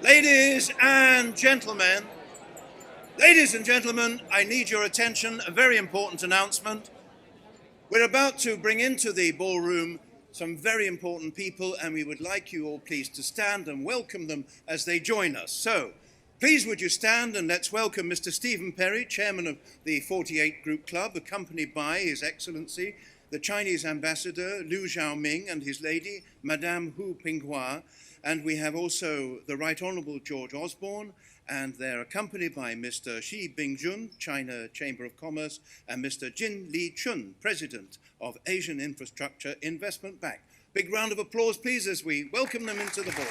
Ladies and gentlemen, I need your attention. A very important announcement. We're about to bring into the ballroom some very important people, and we would like you all please to stand and welcome them as they join us. So, please would you stand and let's welcome Mr. Stephen Perry, chairman of the 48 Group Club, accompanied by His Excellency, the Chinese Ambassador Liu Xiaoming and his lady, Madame Hu Pinghua. And we have also the Right Honourable George Osborne, and they're accompanied by Mr. Xi Bingjun, China Chamber of Commerce, and Mr. Jin Li Chun, President of Asian Infrastructure Investment Bank. Big round of applause, please, as we welcome them into the ballroom.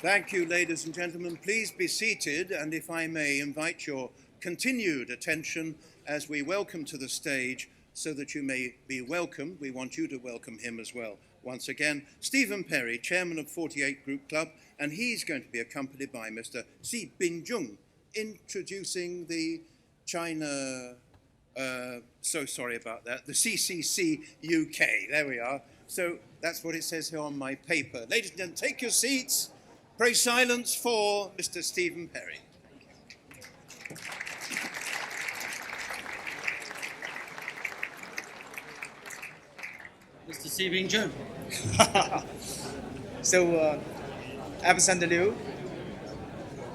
Thank you, ladies and gentlemen. Please be seated, and if I may invite your continued attention as we welcome to the stage, so that you may be welcomed. We want you to welcome him as well. Once again, Stephen Perry, chairman of 48 Group Club, and he's going to be accompanied by Mr. Xi Bingjun, introducing the China, so sorry about that, the CCC UK. There we are. So that's what it says here on my paper. Ladies and gentlemen, take your seats. Pray silence for Mr. Stephen Perry. Mr. Xi Bingjun. So, Ambassador Liu,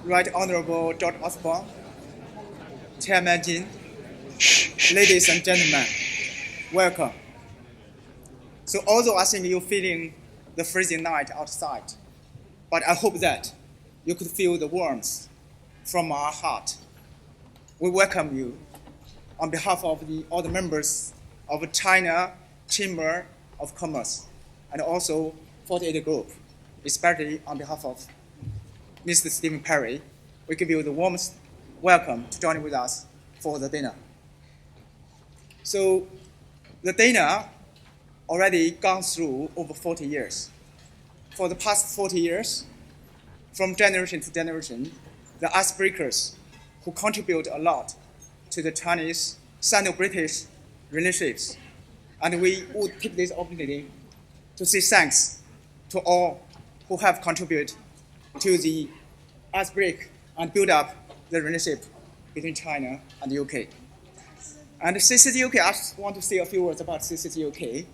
Right Honorable George Osborne, Chairman Jin, ladies and gentlemen, welcome. So although I think you're feeling the freezing night outside, but I hope that you could feel the warmth from our heart. We welcome you on behalf of all the members of China Chamber of Commerce and also 48 Group, especially on behalf of Mr. Stephen Perry. We give you the warmest welcome to join with us for the dinner. So the dinner already gone through over 40 years. For the past 40 years, from generation to generation, the icebreakers who contribute a lot to the Chinese Sino-British relationships. And we would take this opportunity to say thanks to all who have contributed to the icebreak and build up the relationship between China and the UK. And CCC UK, I just want to say a few words about CCC UK.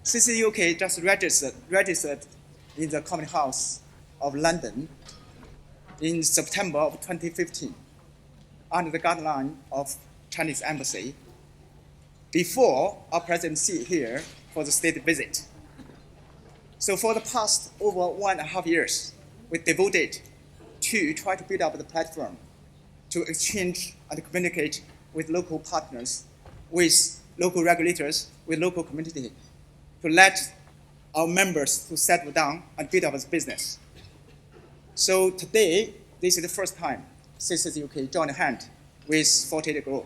CCC UK just registered in the Company House of London in September of 2015 under the guideline of Chinese Embassy before our presidency here for the state visit. So for the past over 1.5 years, we devoted to try to build up the platform to exchange and communicate with local partners, with local regulators, with local community, to let our members to settle down and build up this business. So today, this is the first time CCC UK joined hand with 48 Group.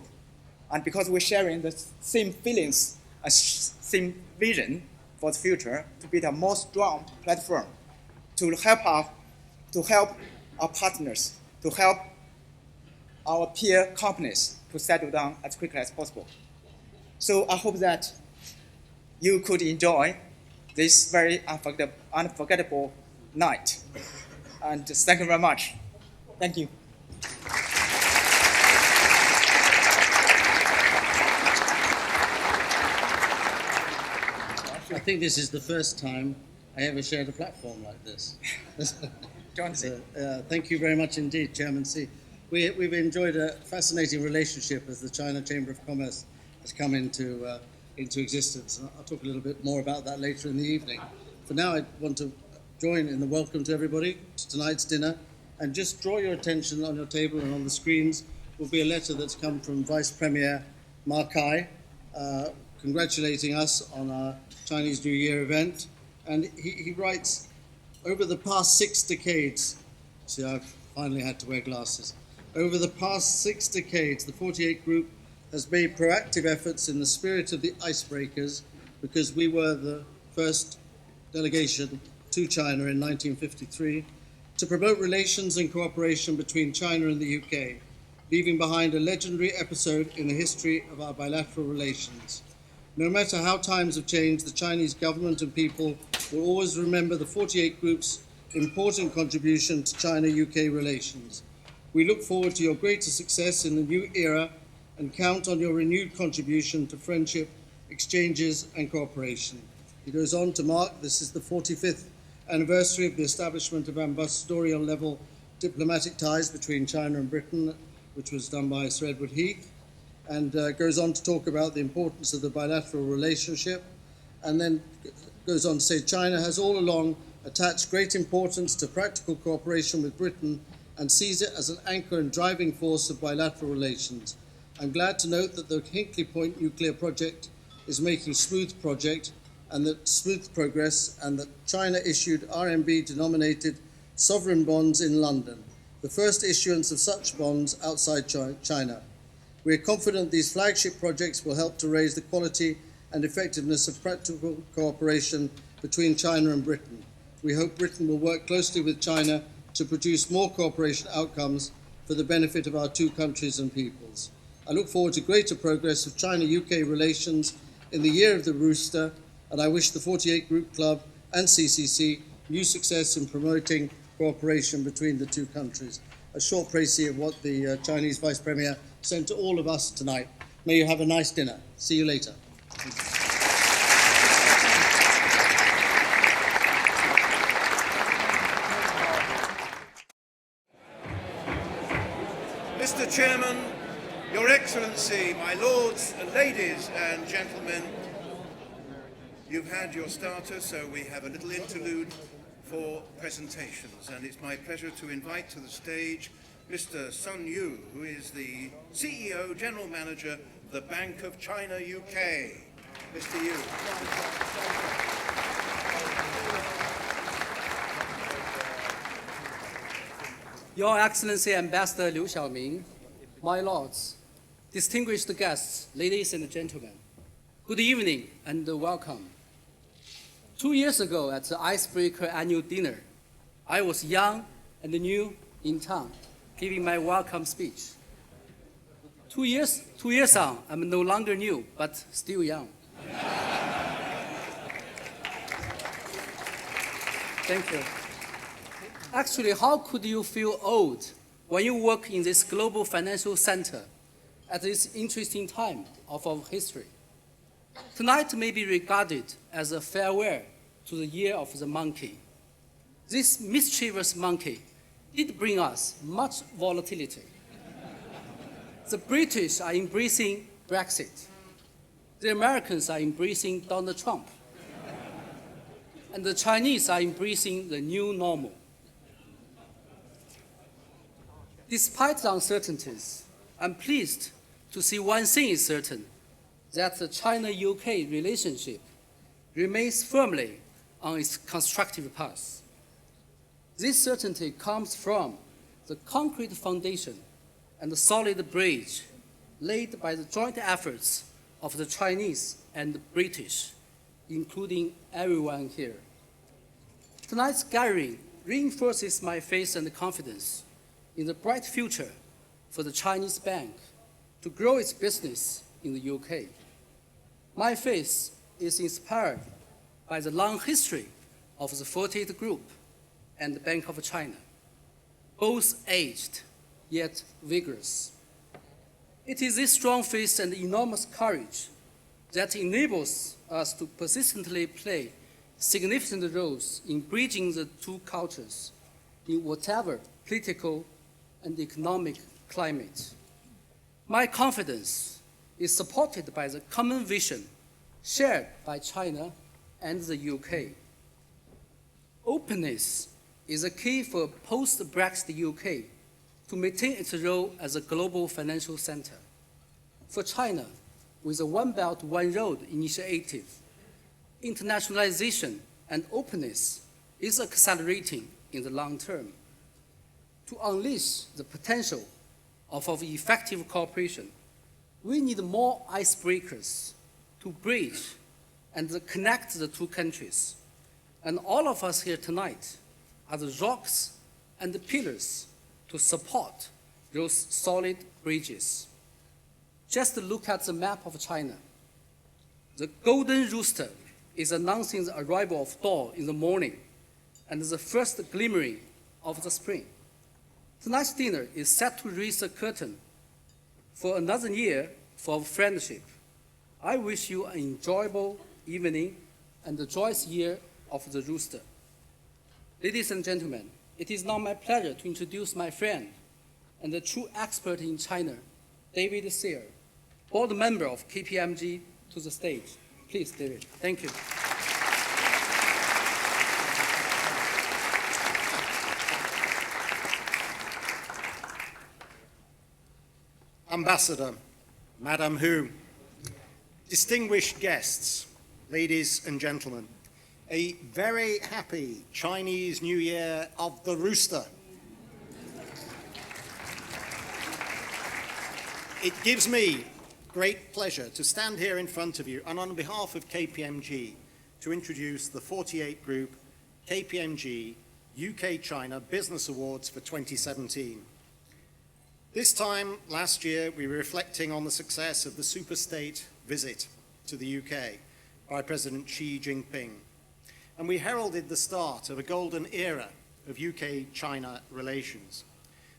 And because we're sharing the same feelings and same vision for the future, to build a more strong platform to help our partners, to help our peer companies to settle down as quickly as possible. So I hope that you could enjoy this very unforgettable night. And thank you very much. Thank you. I think this is the first time I ever shared a platform like this. Thank you very much indeed, Chairman Xi. We've enjoyed a fascinating relationship as the China Chamber of Commerce has come into existence. And I'll talk a little bit more about that later in the evening. For now, I want to join in the welcome to everybody to tonight's dinner, and just draw your attention on your table and on the screens will be a letter that's come from Vice Premier Ma Kai, congratulating us on our Chinese New Year event. And he writes, over the past 6 decades, see, I've finally had to wear glasses. Over the past 6 decades, the 48 Group has made proactive efforts in the spirit of the icebreakers, because we were the first delegation to China in 1953, to promote relations and cooperation between China and the UK, leaving behind a legendary episode in the history of our bilateral relations. No matter how times have changed, the Chinese government and people will always remember the 48 Group's important contribution to China-UK relations. We look forward to your greater success in the new era and count on your renewed contribution to friendship, exchanges and cooperation. He goes on to mark this is the 45th anniversary of the establishment of ambassadorial level diplomatic ties between China and Britain, which was done by Sir Edward Heath, and goes on to talk about the importance of the bilateral relationship, and then goes on to say China has all along attached great importance to practical cooperation with Britain and sees it as an anchor and driving force of bilateral relations. I'm glad to note that the Hinkley Point nuclear project is making smooth progress, and that China issued RMB-denominated sovereign bonds in London, the first issuance of such bonds outside China. We are confident these flagship projects will help to raise the quality and effectiveness of practical cooperation between China and Britain. We hope Britain will work closely with China to produce more cooperation outcomes for the benefit of our two countries and peoples. I look forward to greater progress of China-UK relations in the year of the Rooster, and I wish the 48 Group Club and CCC new success in promoting cooperation between the two countries. A short précis of what the Chinese Vice Premier sent to all of us tonight. May you have a nice dinner. See you later. Mr. Chairman, Your Excellency, my lords and ladies and gentlemen, you've had your starter, so we have a little interlude for presentations, and it's my pleasure to invite to the stage Mr. Sun Yu, who is the CEO, General Manager of the Bank of China UK. Mr. Yu. Your Excellency Ambassador Liu Xiaoming, my lords, distinguished guests, ladies and gentlemen, good evening and welcome. 2 years ago at the Icebreaker annual dinner, I was young and new in town, giving my welcome speech. 2 years on, I'm no longer new, but still young. Thank you. Actually, how could you feel old when you work in this global financial center at this interesting time of our history? Tonight may be regarded as a farewell to the year of the monkey. This mischievous monkey did bring us much volatility. The British are embracing Brexit. The Americans are embracing Donald Trump. And the Chinese are embracing the new normal. Despite the uncertainties, I'm pleased to see one thing is certain, that the China-UK relationship remains firmly on its constructive path. This certainty comes from the concrete foundation and the solid bridge laid by the joint efforts of the Chinese and the British, including everyone here. Tonight's gathering reinforces my faith and confidence in the bright future for the Chinese bank to grow its business in the UK. My faith is inspired by the long history of the 48 Group and the Bank of China, both aged yet vigorous. It is this strong faith and enormous courage that enables us to persistently play significant roles in bridging the two cultures in whatever political and economic climate. My confidence is supported by the common vision shared by China and the UK. Openness is a key for post-Brexit UK to maintain its role as a global financial center. For China, with the One Belt, One Road initiative, internationalization and openness is accelerating in the long term. To unleash the potential of effective cooperation, we need more icebreakers to bridge and connect the two countries. And all of us here tonight are the rocks and the pillars to support those solid bridges. Just look at the map of China. The golden rooster is announcing the arrival of dawn in the morning and the first glimmering of the spring. Tonight's dinner is set to raise the curtain for another year for our friendship. I wish you an enjoyable evening and a joyous year of the rooster. Ladies and gentlemen, it is now my pleasure to introduce my friend and the true expert in China, David Sear, board member of KPMG, to the stage. Please, David. Thank you. Ambassador, Madam Hu, distinguished guests, ladies and gentlemen, a very happy Chinese New Year of the Rooster. It gives me great pleasure to stand here in front of you and on behalf of KPMG to introduce the 48 Group KPMG UK-China Business Awards for 2017. This time last year, we were reflecting on the success of the superstate visit to the UK by President Xi Jinping. And we heralded the start of a golden era of UK-China relations.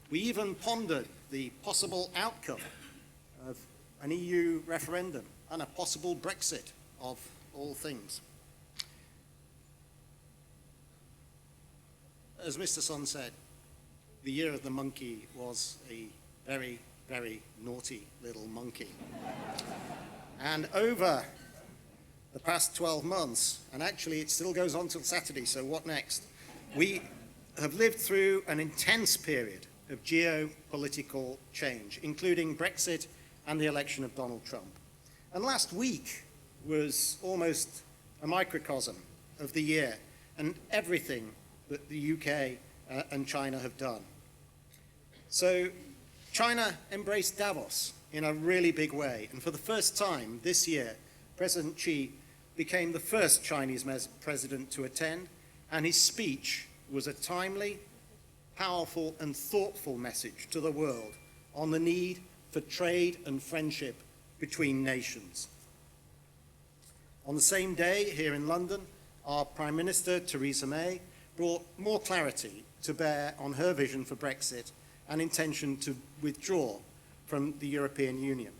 We even pondered the possible outcome of an EU referendum and a possible Brexit of all things. As Mr. Sun said, the year of the monkey was a very, very naughty little monkey. And over the past 12 months, and actually it still goes on till Saturday, so what next? We have lived through an intense period of geopolitical change, including Brexit and the election of Donald Trump. And last week was almost a microcosm of the year and everything that the UK and China have done. So China embraced Davos in a really big way, and for the first time this year, President Xi became the first Chinese president to attend, and his speech was a timely, powerful, and thoughtful message to the world on the need for trade and friendship between nations. On the same day, here in London, our Prime Minister, Theresa May, brought more clarity to bear on her vision for Brexit and intention to withdraw from the European Union.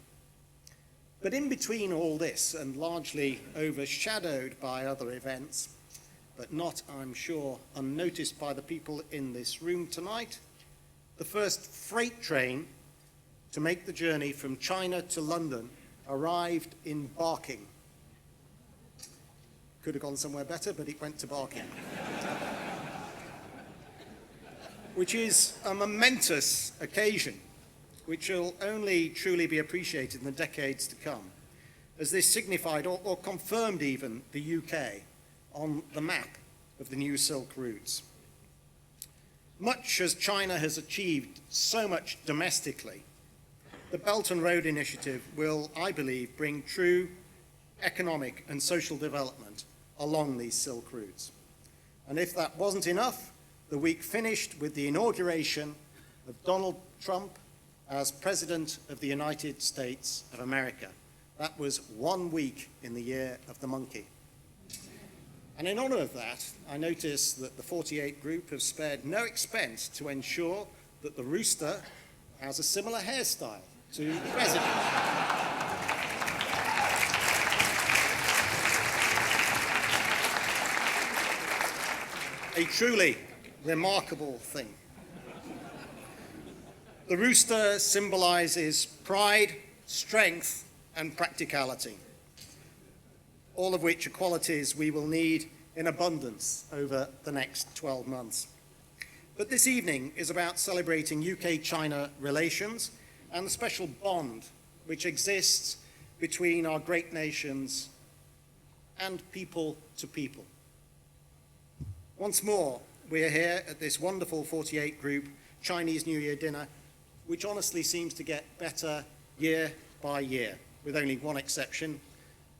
But in between all this, and largely overshadowed by other events, but not, I'm sure, unnoticed by the people in this room tonight, the first freight train to make the journey from China to London arrived in Barking. Could have gone somewhere better, but it went to Barking. Which is a momentous occasion, which will only truly be appreciated in the decades to come, as this signified or confirmed even the UK on the map of the new Silk routes. Much as China has achieved so much domestically, the Belt and Road Initiative will, I believe, bring true economic and social development along these Silk routes. And if that wasn't enough, the week finished with the inauguration of Donald Trump as President of the United States of America. That was 1 week in the year of the monkey. And in honor of that, I notice that the 48 Group have spared no expense to ensure that the rooster has a similar hairstyle to the President. A truly remarkable thing. The rooster symbolizes pride, strength, and practicality, all of which are qualities we will need in abundance over the next 12 months. But this evening is about celebrating UK-China relations and the special bond which exists between our great nations and people to people. Once more, we are here at this wonderful 48 group Chinese New Year dinner, which honestly seems to get better year by year, with only one exception.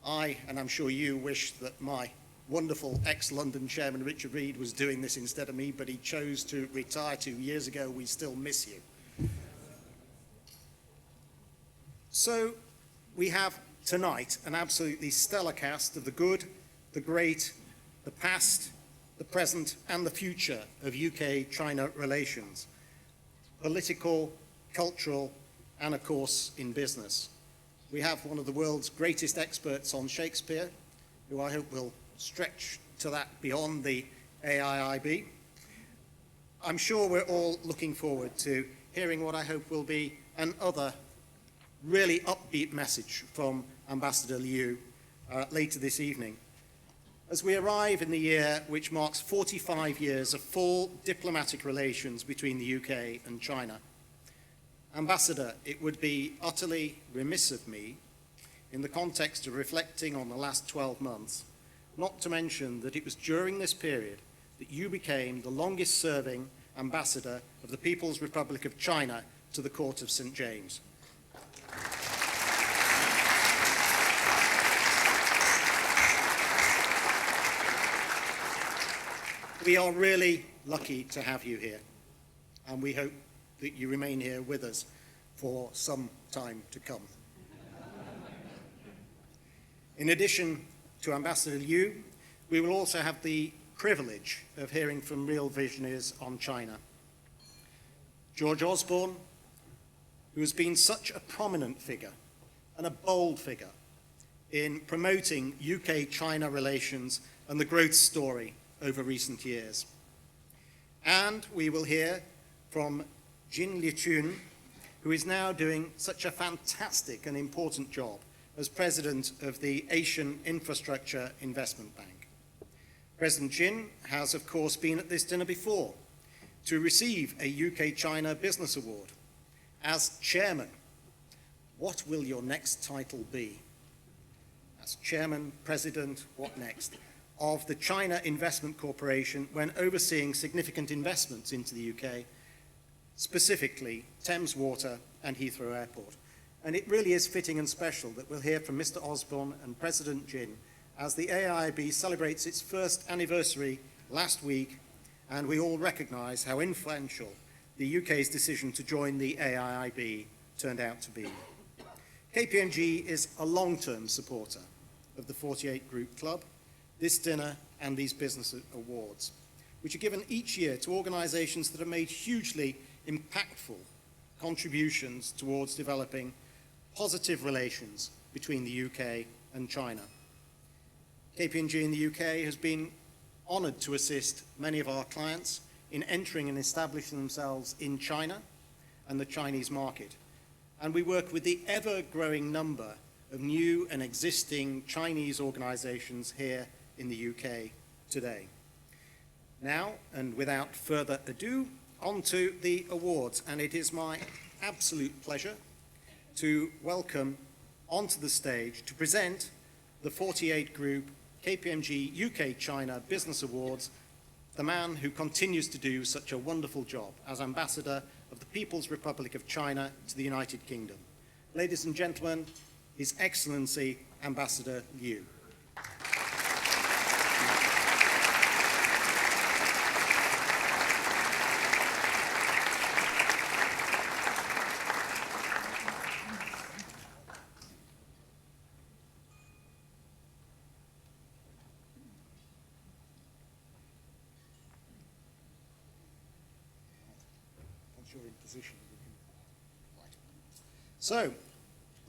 I, and I'm sure you, wish that my wonderful ex-London chairman Richard Reed was doing this instead of me, but he chose to retire 2 years ago. We still miss you. So we have tonight an absolutely stellar cast of the good, the great, the past, the present and the future of UK-China relations, political, cultural, and of course in business. We have one of the world's greatest experts on Shakespeare, who I hope will stretch to that beyond the AIIB. I'm sure we're all looking forward to hearing what I hope will be another really upbeat message from Ambassador Liu later this evening, as we arrive in the year which marks 45 years of full diplomatic relations between the UK and China. Ambassador, it would be utterly remiss of me, in the context of reflecting on the last 12 months, not to mention that it was during this period that you became the longest-serving ambassador of the People's Republic of China to the Court of St. James. We are really lucky to have you here, and we hope that you remain here with us for some time to come. In addition to Ambassador Liu, we will also have the privilege of hearing from real visionaries on China. George Osborne, who has been such a prominent figure and a bold figure in promoting UK-China relations and the growth story over recent years. And we will hear from Jin Lichun, who is now doing such a fantastic and important job as President of the Asian Infrastructure Investment Bank. President Jin has, of course, been at this dinner before to receive a UK-China Business Award. As Chairman, what will your next title be? As Chairman, President, what next? Of the China Investment Corporation when overseeing significant investments into the UK, specifically Thames Water and Heathrow Airport. And it really is fitting and special that we'll hear from Mr. Osborne and President Jin as the AIIB celebrates its first anniversary last week, and we all recognise how influential the UK's decision to join the AIIB turned out to be. KPMG is a long-term supporter of the 48 Group Club, this dinner and these business awards, which are given each year to organisations that have made hugely impactful contributions towards developing positive relations between the UK and China. KPMG in the UK has been honoured to assist many of our clients in entering and establishing themselves in China and the Chinese market. And we work with the ever-growing number of new and existing Chinese organisations here in the UK today. Now, and without further ado, on to the awards. And it is my absolute pleasure to welcome onto the stage to present the 48 Group KPMG UK China Business Awards, the man who continues to do such a wonderful job as Ambassador of the People's Republic of China to the United Kingdom. Ladies and gentlemen, His Excellency Ambassador Liu. So,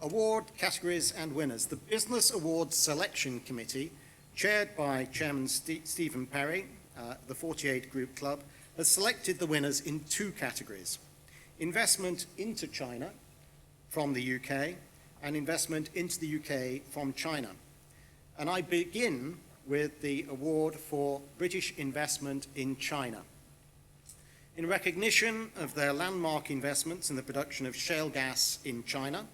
award categories and winners. The Business Awards Selection Committee, chaired by Chairman Stephen Perry, the 48 Group Club, has selected the winners in two categories: investment into China from the UK and investment into the UK from China. And I begin with the award for British investment in China. In recognition of their landmark investments in the production of shale gas in China,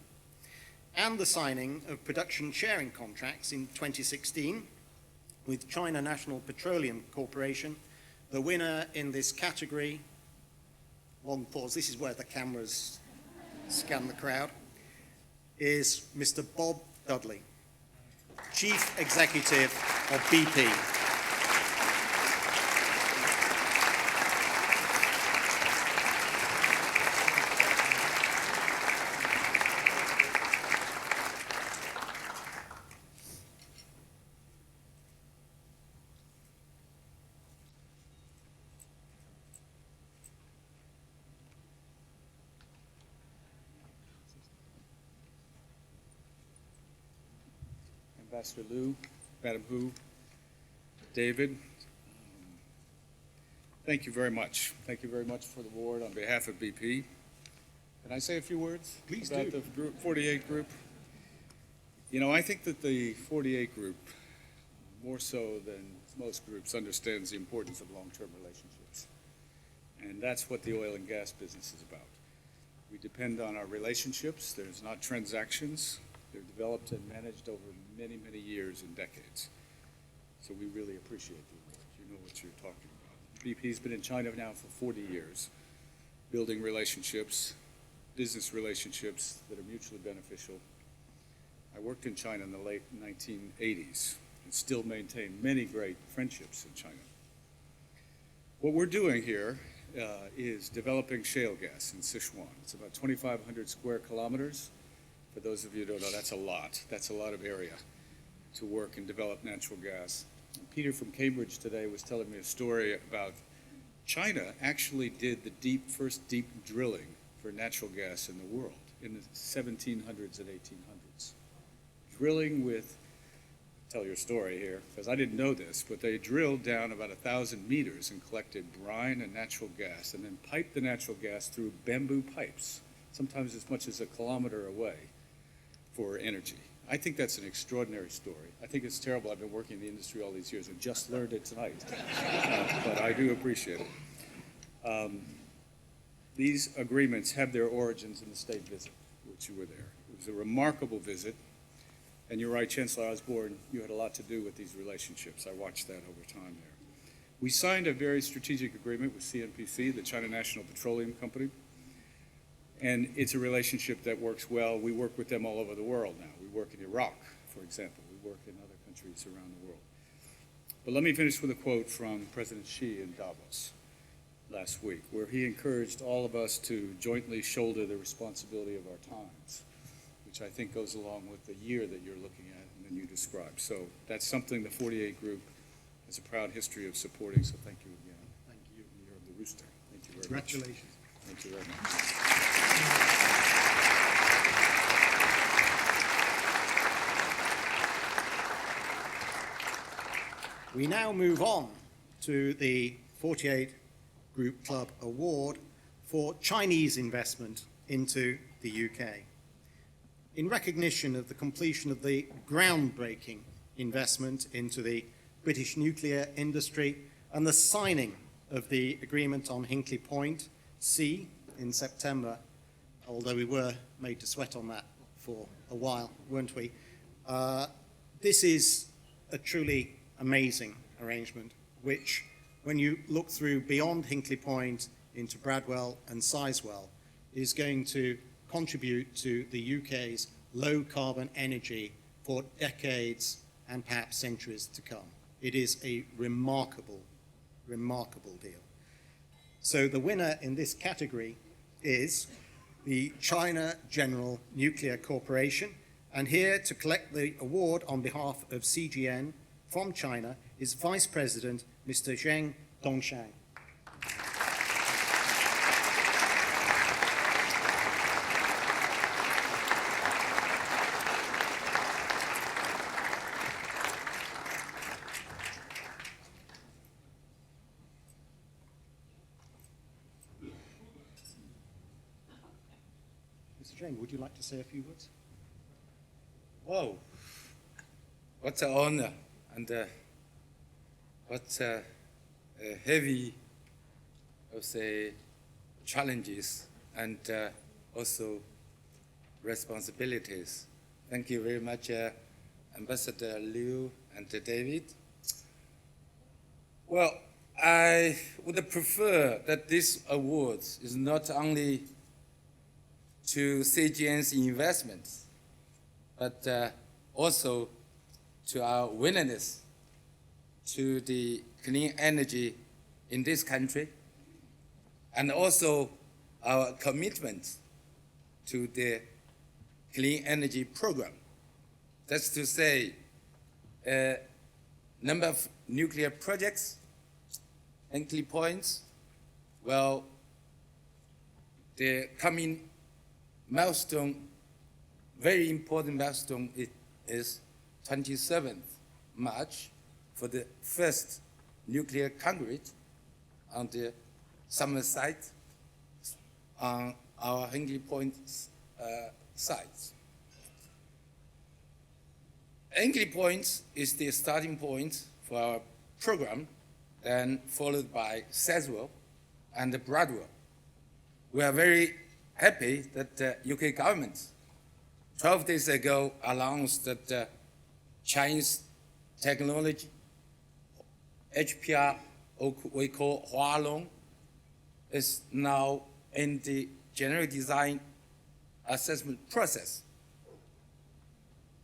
and the signing of production sharing contracts in 2016 with China National Petroleum Corporation. The winner in this category, long pause, this is where the cameras scan the crowd, is Mr. Bob Dudley, Chief Executive of BP. Ambassador Liu, Madam Hu, David, thank you very much. Thank you very much for the award on behalf of BP. Can I say a few words about the 48 group? You know, I think that the 48 group, more so than most groups, understands the importance of long-term relationships. And that's what the oil and gas business is about. We depend on our relationships. There's not transactions. They're developed and managed over many, many years and decades. So we really appreciate the award. You know what you're talking about. BP's been in China now for 40 years, building relationships, business relationships that are mutually beneficial. I worked in China in the late 1980s and still maintain many great friendships in China. What we're doing here is developing shale gas in Sichuan. It's about 2,500 square kilometers. For those of you who don't know, that's a lot. That's a lot of area to work and develop natural gas. And Peter from Cambridge today was telling me a story about China actually did the first deep drilling for natural gas in the world in the 1700s and 1800s. Drilling with, tell your story here, because I didn't know this, but they drilled down about 1,000 meters and collected brine and natural gas and then piped the natural gas through bamboo pipes, sometimes as much as a kilometer away, for energy. I think that's an extraordinary story. I think it's terrible. I've been working in the industry all these years and just learned it tonight. But I do appreciate it. These agreements have their origins in the state visit, which you were there. It was a remarkable visit. And you're right, Chancellor Osborne, you had a lot to do with these relationships. I watched that over time there. We signed a very strategic agreement with CNPC, the China National Petroleum Company. And it's a relationship that works well. We work with them all over the world now. We work in Iraq, for example. We work in other countries around the world. But let me finish with a quote from President Xi in Davos last week, where he encouraged all of us to jointly shoulder the responsibility of our times, which I think goes along with the year that you're looking at and then you described. So that's something the 48 group has a proud history of supporting, so thank you again. Thank you. You're the Rooster. Thank you very much. Congratulations. Thank you very much. We now move on to the 48 Group Club Award for Chinese investment into the UK. In recognition of the completion of the groundbreaking investment into the British nuclear industry and the signing of the agreement on Hinkley Point C in September, although we were made to sweat on that for a while, weren't we? This is a truly amazing arrangement, which, when you look through beyond Hinkley Point into Bradwell and Sizewell, is going to contribute to the UK's low-carbon energy for decades and perhaps centuries to come. It is a remarkable, remarkable deal. So the winner in this category is the China General Nuclear Corporation, and here to collect the award on behalf of CGN from China is Vice President Mr. Zheng Dongshang. Mr. Zheng, would you like to say a few words? Wow, what an honor and what a heavy, I would say, challenges and also responsibilities Thank you very much, Ambassador Liu and David. Well, I would prefer that this award is not only to CGN's investments, but also to our willingness to the clean energy in this country, and also our commitment to the clean energy program. That's to say, number of nuclear projects, entry points. Well, the coming milestone, very important milestone, is 27th March for the first nuclear concrete on the summer site on our Hinkley Point sites. Hinkley Point is the starting point for our program, then followed by Saswell and Bradwell. We are very happy that the UK government 12 days ago announced that Chinese technology, HPR, we call Hualong, is now in the general design assessment process.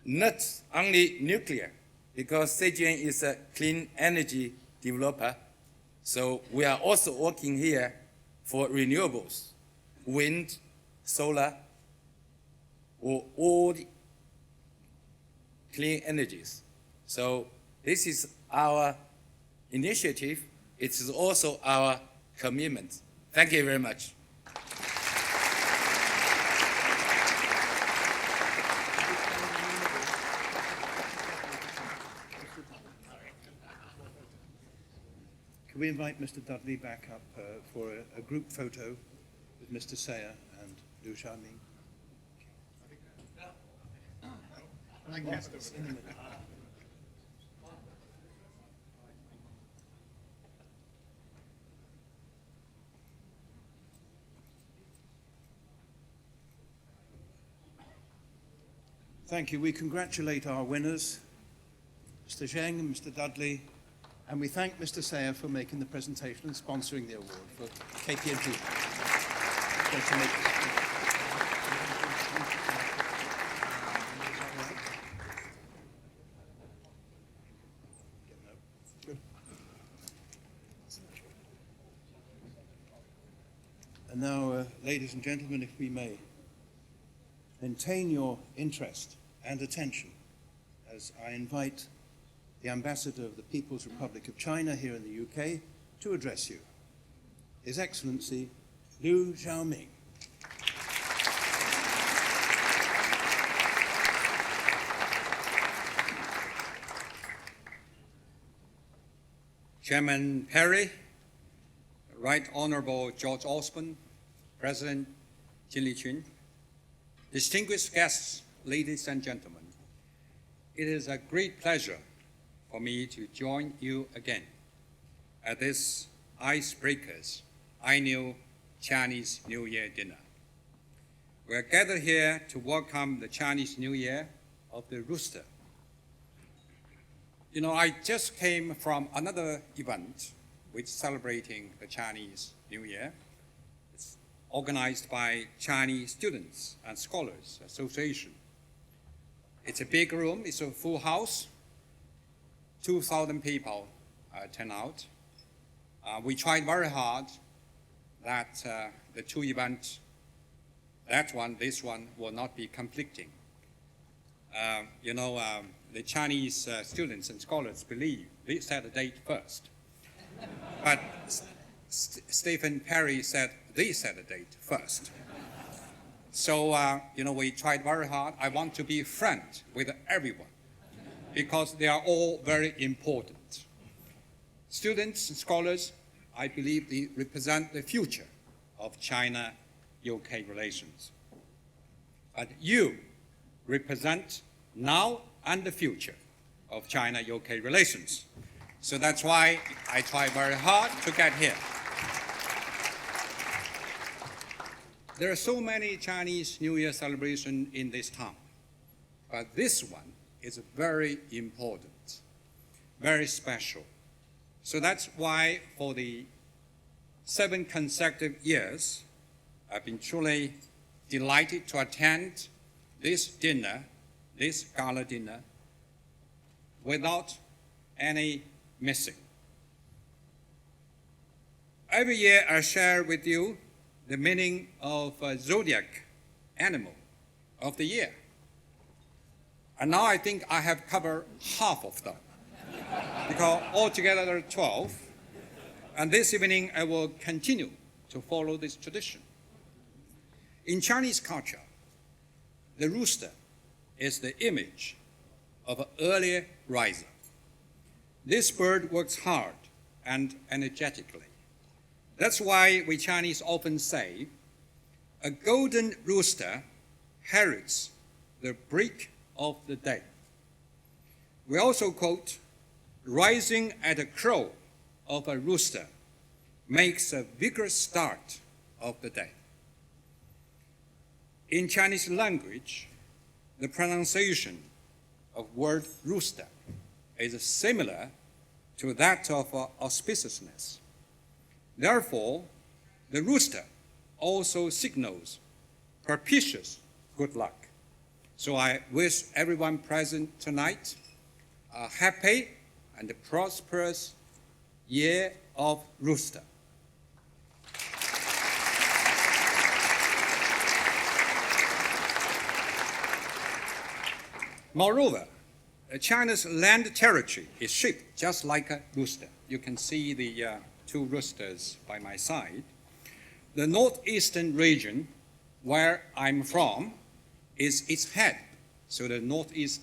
Not only nuclear, because CGN is a clean energy developer, so we are also working here for renewables, wind, solar, or all the clean energies. So this is our initiative. It is also our commitment. Thank you very much. Can we invite Mr. Dudley back up for a group photo with Mr. Sayer and Liu Xiaoming? Thank you. We congratulate our winners, Mr. Zheng and Mr. Dudley, and we thank Mr. Sayer for making the presentation and sponsoring the award for KPMG. And now, ladies and gentlemen, if we may, maintain your interest and attention as I invite the Ambassador of the People's Republic of China here in the UK to address you. His Excellency Liu Xiaoming. Chairman Perry, Right Honorable George Osborne, President Jin Liqun, distinguished guests, ladies and gentlemen, it is a great pleasure for me to join you again at this Icebreakers annual Chinese New Year dinner. We are gathered here to welcome the Chinese New Year of the Rooster. You know, I just came from another event which is celebrating the Chinese New Year. It's organized by Chinese Students and Scholars Association. It's a big room, it's a full house, 2,000 people turn out. We tried very hard that the two events, that one, this one, will not be conflicting. The Chinese students and scholars believe they set a date first. But Stephen Perry said they set a date first. So, we tried very hard. I want to be friends with everyone because they are all very important. Students and scholars, I believe they represent the future of China-UK relations. But you represent now and the future of China-UK relations. So that's why I try very hard to get here. There are so many Chinese New Year celebrations in this town. but this one is very important, very special. So that's why for the 7 consecutive years, I've been truly delighted to attend this dinner, this gala dinner, without any missing. Every year I share with you the meaning of a zodiac animal of the year. And now I think I have covered half of them, because altogether there are 12. And this evening I will continue to follow this tradition. In Chinese culture, the rooster is the image of an early riser. This bird works hard and energetically. That's why we Chinese often say, a golden rooster heralds the break of the day. We also quote, rising at the crow of a rooster makes a vigorous start of the day. In Chinese language, the pronunciation of word rooster is similar to that of auspiciousness. Therefore, the rooster also signals propitious good luck. So I wish everyone present tonight a happy and prosperous year of Rooster. Moreover, China's land territory is shaped just like a rooster. You can see the 2 roosters by my side. The northeastern region, where I'm from, is its head. So the northeast,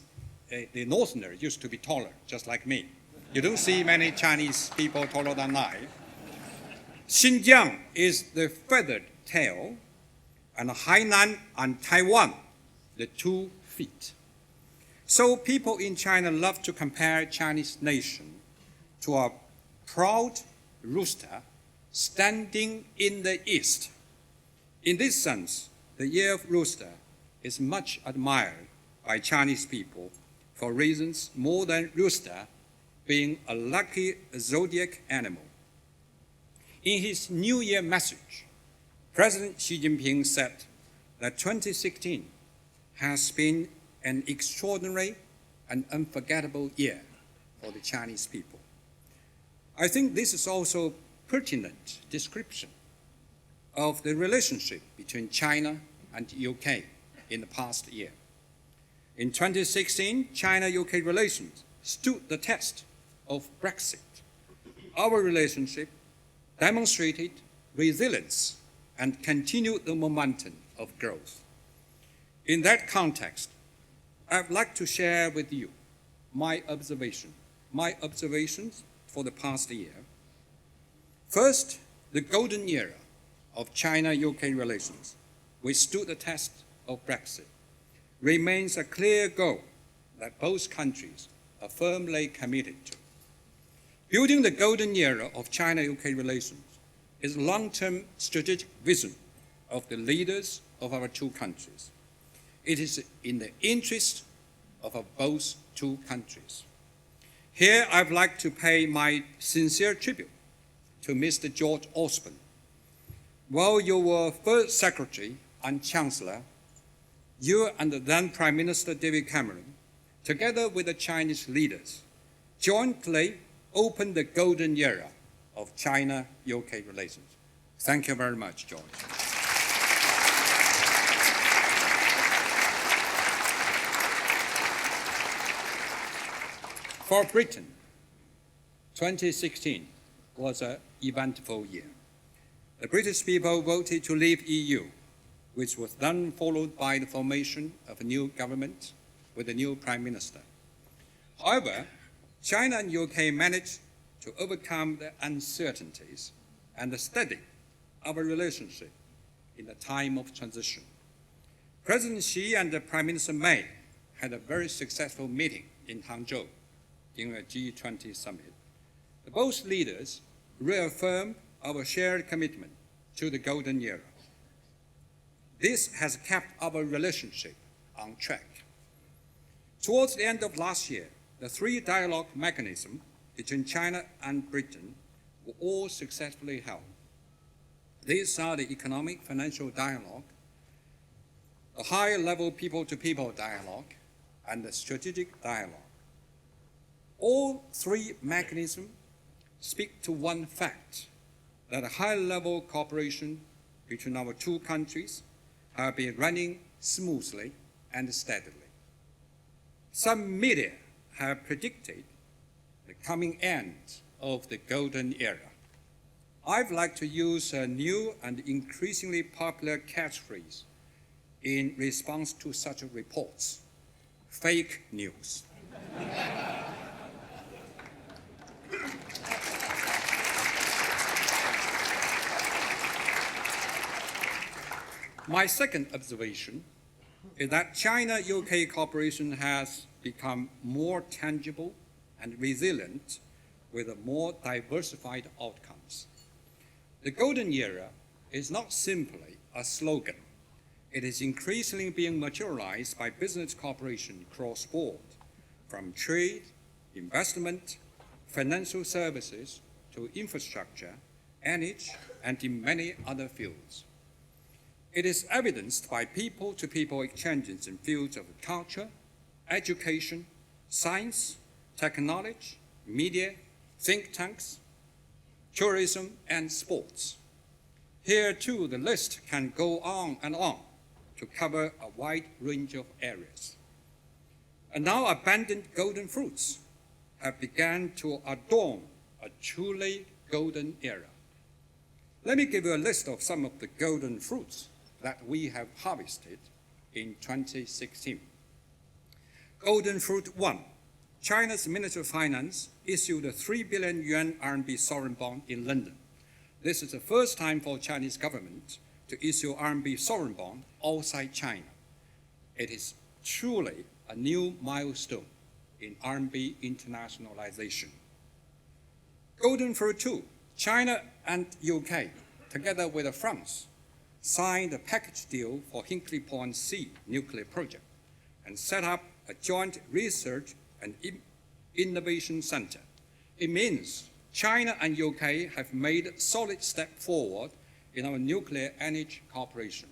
the northerner used to be taller, just like me. You don't see many Chinese people taller than I. Xinjiang is the feathered tail, and Hainan and Taiwan, the 2 feet. So people in China love to compare Chinese nation to a proud rooster standing in the east. In this sense, the year of rooster is much admired by Chinese people for reasons more than rooster being a lucky zodiac animal. In his New Year message, President Xi Jinping said that 2016 has been an extraordinary and unforgettable year for the Chinese people. I think this is also a pertinent description of the relationship between China and the UK in the past year. In 2016, China-UK relations stood the test of Brexit. Our relationship demonstrated resilience and continued the momentum of growth. In that context, I'd like to share with you my observations for the past year. First, the golden era of China-UK relations, which stood the test of Brexit, remains a clear goal that both countries are firmly committed to. Building the golden era of China-UK relations is a long-term strategic vision of the leaders of our 2 countries. It is in the interest of both 2 countries. Here, I'd like to pay my sincere tribute to Mr. George Osborne. While you were First Secretary and Chancellor, you and the then Prime Minister David Cameron, together with the Chinese leaders, jointly opened the golden era of China-UK relations. Thank you very much, George. For Britain, 2016 was an eventful year. The British people voted to leave EU, which was then followed by the formation of a new government with a new Prime Minister. However, China and UK managed to overcome the uncertainties and steady our relationship in the time of transition. President Xi and Prime Minister May had a very successful meeting in Hangzhou in a G20 summit. Both leaders reaffirmed our shared commitment to the golden era. This has kept our relationship on track. Towards the end of last year, the three dialogue mechanisms between China and Britain were all successfully held. These are the economic financial dialogue, the high-level people-to-people dialogue, and the strategic dialogue. All three mechanisms speak to one fact, that a high-level cooperation between our two countries have been running smoothly and steadily. Some media have predicted the coming end of the golden era. I'd like to use a new and increasingly popular catchphrase in response to such reports: fake news. My second observation is that China-UK cooperation has become more tangible and resilient with more diversified outcomes. The golden era is not simply a slogan. It is increasingly being materialized by business cooperation cross-board, from trade, investment, financial services to infrastructure, energy, and in many other fields. It is evidenced by people-to-people exchanges in fields of culture, education, science, technology, media, think tanks, tourism, and sports. Here, too, the list can go on and on to cover a wide range of areas. And now abundant golden fruits have begun to adorn a truly golden era. Let me give you a list of some of the golden fruits that we have harvested in 2016. Golden fruit 1. China's Ministry of Finance issued a 3 billion yuan RMB sovereign bond in London. This is the first time for Chinese government to issue RMB sovereign bond outside China. It is truly a new milestone in RMB internationalization. Golden fruit 2. China and UK, together with France, signed a package deal for Hinkley Point C nuclear project and set up a joint research and innovation center. It means China and UK have made a solid step forward in our nuclear energy cooperation.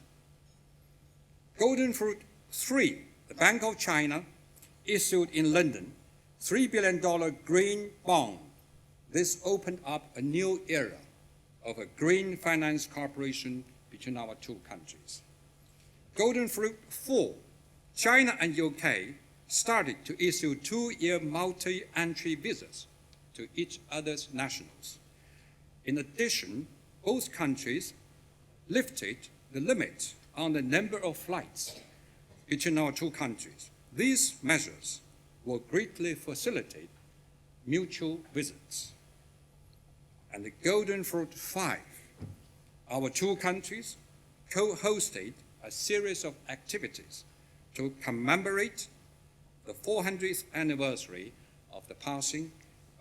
Golden fruit 3, the Bank of China issued in London $3 billion green bond. This opened up a new era of a green finance cooperation between our two countries. Golden fruit 4, China and UK started to issue 2-year multi-entry visas to each other's nationals. In addition, both countries lifted the limit on the number of flights between our two countries. These measures will greatly facilitate mutual visits. And the golden fruit 5, our two countries co-hosted a series of activities to commemorate the 400th anniversary of the passing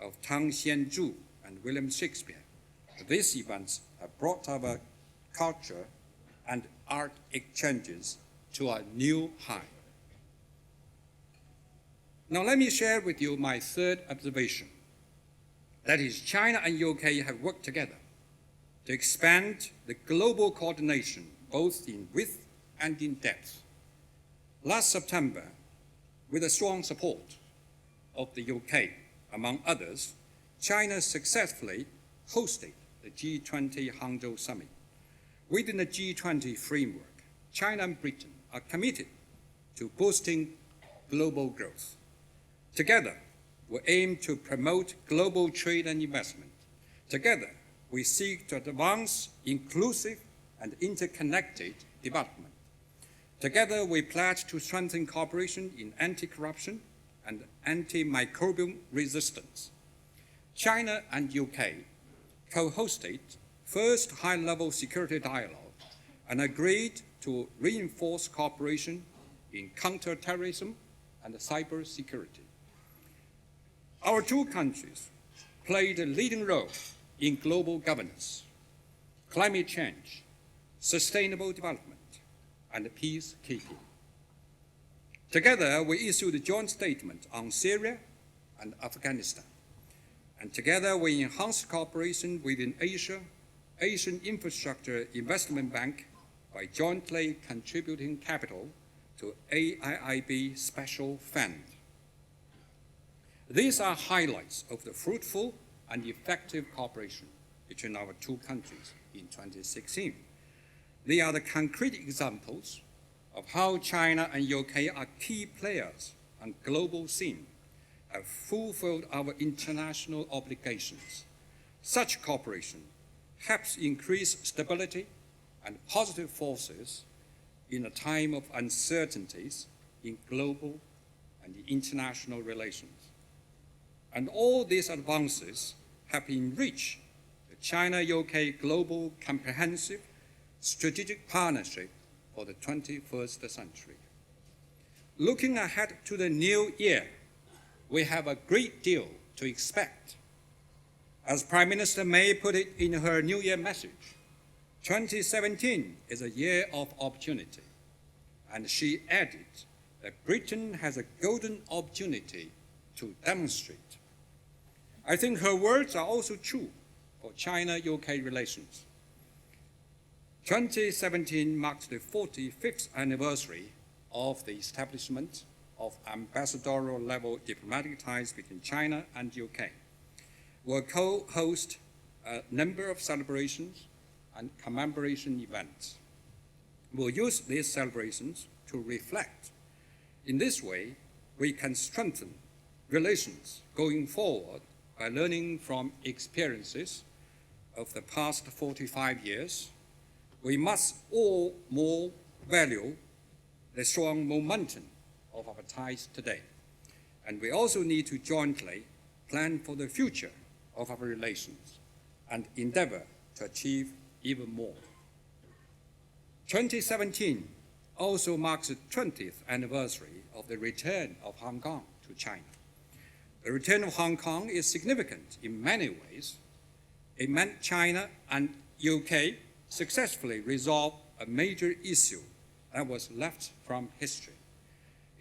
of Tang Xianzhu and William Shakespeare. These events have brought our culture and art exchanges to a new high. Now let me share with you my third observation. That is, China and UK have worked together to expand the global coordination both in width and in depth. Last September, with the strong support of the UK, among others, China successfully hosted the G20 Hangzhou Summit. Within the G20 framework, China and Britain are committed to boosting global growth. Together, we aim to promote global trade and investment. Together, we seek to advance inclusive and interconnected development. Together, we pledge to strengthen cooperation in anti-corruption and antimicrobial resistance. China and UK co-hosted first high-level security dialogue and agreed to reinforce cooperation in counter-terrorism and cybersecurity. Our two countries played a leading role in global governance, climate change, sustainable development, and peacekeeping. Together, we issued a joint statement on Syria and Afghanistan. And together, we enhanced cooperation within Asia, Asian Infrastructure Investment Bank, by jointly contributing capital to AIIB Special Fund. These are highlights of the fruitful and effective cooperation between our two countries in 2016. They are the concrete examples of how China and UK are key players on global scene, have fulfilled our international obligations. Such cooperation helps increase stability and positive forces in a time of uncertainties in global and international relations. And all these advances have enriched the China-UK Global Comprehensive Strategic Partnership for the 21st century. Looking ahead to the new year, we have a great deal to expect. As Prime Minister May put it in her New Year message, 2017 is a year of opportunity, and she added that Britain has a golden opportunity to demonstrate. I think her words are also true for China-UK relations. 2017 marks the 45th anniversary of the establishment of ambassadorial-level diplomatic ties between China and UK. We'll co-host a number of celebrations and commemoration events. We'll use these celebrations to reflect. In this way, we can strengthen relations going forward by learning from experiences of the past 45 years. We must all more value the strong momentum of our ties today. And we also need to jointly plan for the future of our relations and endeavor to achieve even more. 2017 also marks the 20th anniversary of the return of Hong Kong to China. The return of Hong Kong is significant in many ways. It meant China and UK successfully resolved a major issue that was left from history.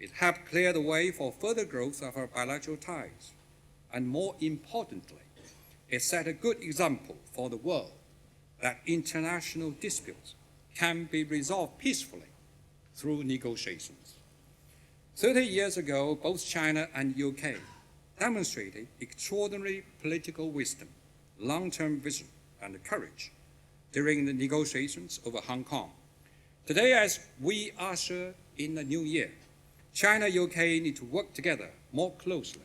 It helped clear the way for further growth of our bilateral ties. And more importantly, it set a good example for the world that international disputes can be resolved peacefully through negotiations. 30 years ago, both China and UK demonstrated extraordinary political wisdom, long-term vision, and courage during the negotiations over Hong Kong. Today, as we usher in the new year, China and UK need to work together more closely,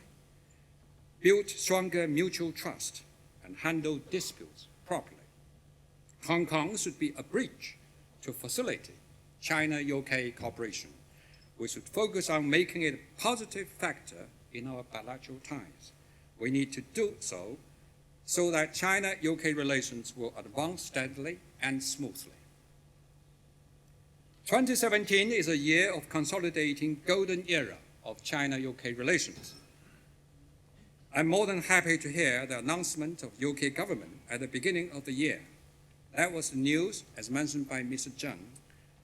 build stronger mutual trust, and handle disputes properly. Hong Kong should be a bridge to facilitate China-UK cooperation. We should focus on making it a positive factor in our bilateral ties. We need to do so that China-UK relations will advance steadily and smoothly. 2017 is a year of consolidating golden era of China-UK relations. I'm more than happy to hear the announcement of UK government at the beginning of the year. That was the news, as mentioned by Mr. Zheng,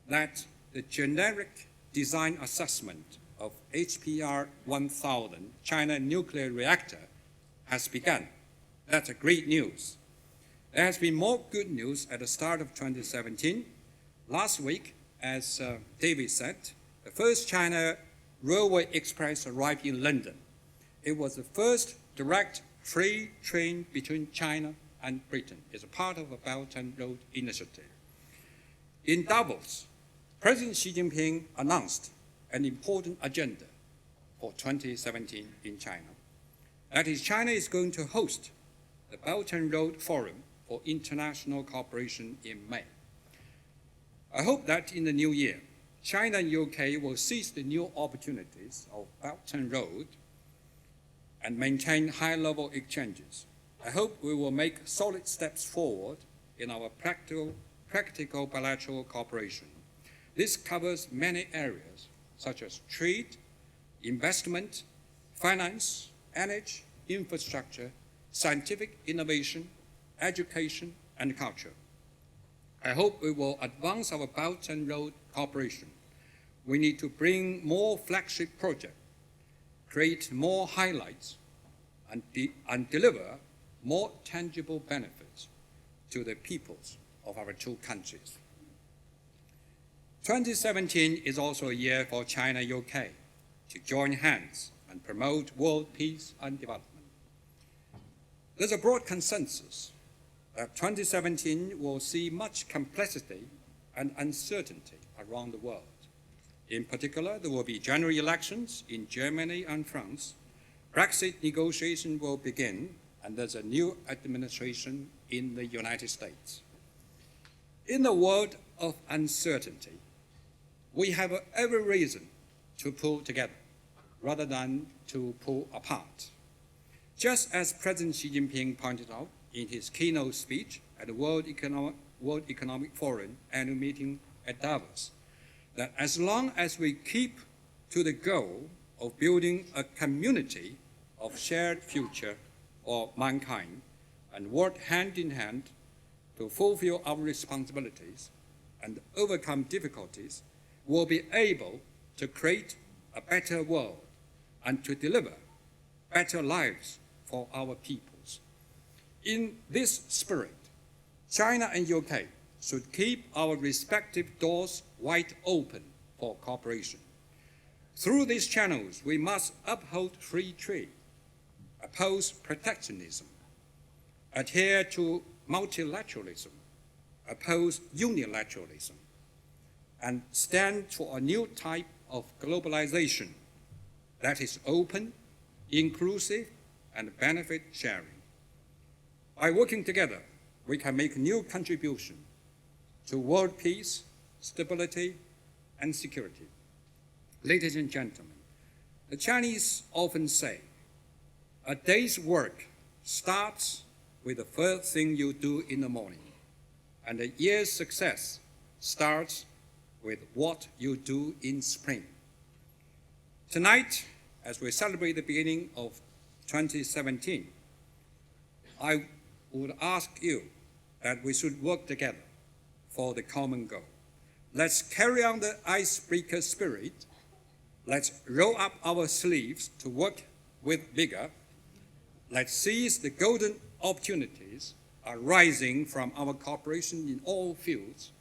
that the generic design assessment of HPR 1000 China nuclear reactor has begun. That's a great news. There has been more good news at the start of 2017. Last week, as David said, the first China Railway Express arrived in London. It was the first direct freight train between China and Britain. It's a part of a Belt and Road initiative. In Davos, President Xi Jinping announced an important agenda for 2017 in China. That is, China is going to host the Belt and Road Forum for International Cooperation in May. I hope that in the new year, China and UK will seize the new opportunities of Belt and Road and maintain high-level exchanges. I hope we will make solid steps forward in our practical bilateral cooperation. This covers many areas, such as trade, investment, finance, energy, infrastructure, scientific innovation, education, and culture. I hope we will advance our Belt and Road cooperation we need to bring more flagship projects, create more highlights, and deliver more tangible benefits to the peoples of our two countries. 2017 is also a year for China-UK to join hands and promote world peace and development. There's a broad consensus that 2017 will see much complexity and uncertainty around the world. In particular, there will be general elections in Germany and France. Brexit negotiations will begin, and there's a new administration in the United States. In a world of uncertainty, we have every reason to pull together rather than to pull apart. Just as President Xi Jinping pointed out in his keynote speech at the World Economic Forum annual meeting at Davos, that as long as we keep to the goal of building a community of shared future for mankind and work hand in hand to fulfill our responsibilities and overcome difficulties, we'll be able to create a better world and to deliver better lives for our peoples. In this spirit, China and UK should keep our respective doors wide open for cooperation. Through these channels, we must uphold free trade, oppose protectionism, adhere to multilateralism, oppose unilateralism, and stand for a new type of globalization that is open, inclusive, and benefit sharing. By working together, we can make new contribution to world peace, stability, and security. Ladies and gentlemen, the Chinese often say, a day's work starts with the first thing you do in the morning, and a year's success starts with what you do in spring. Tonight, as we celebrate the beginning of 2017, I would ask you that we should work together for the common goal. Let's carry on the icebreaker spirit. Let's roll up our sleeves to work with vigor. Let's seize the golden opportunities arising from our cooperation in all fields,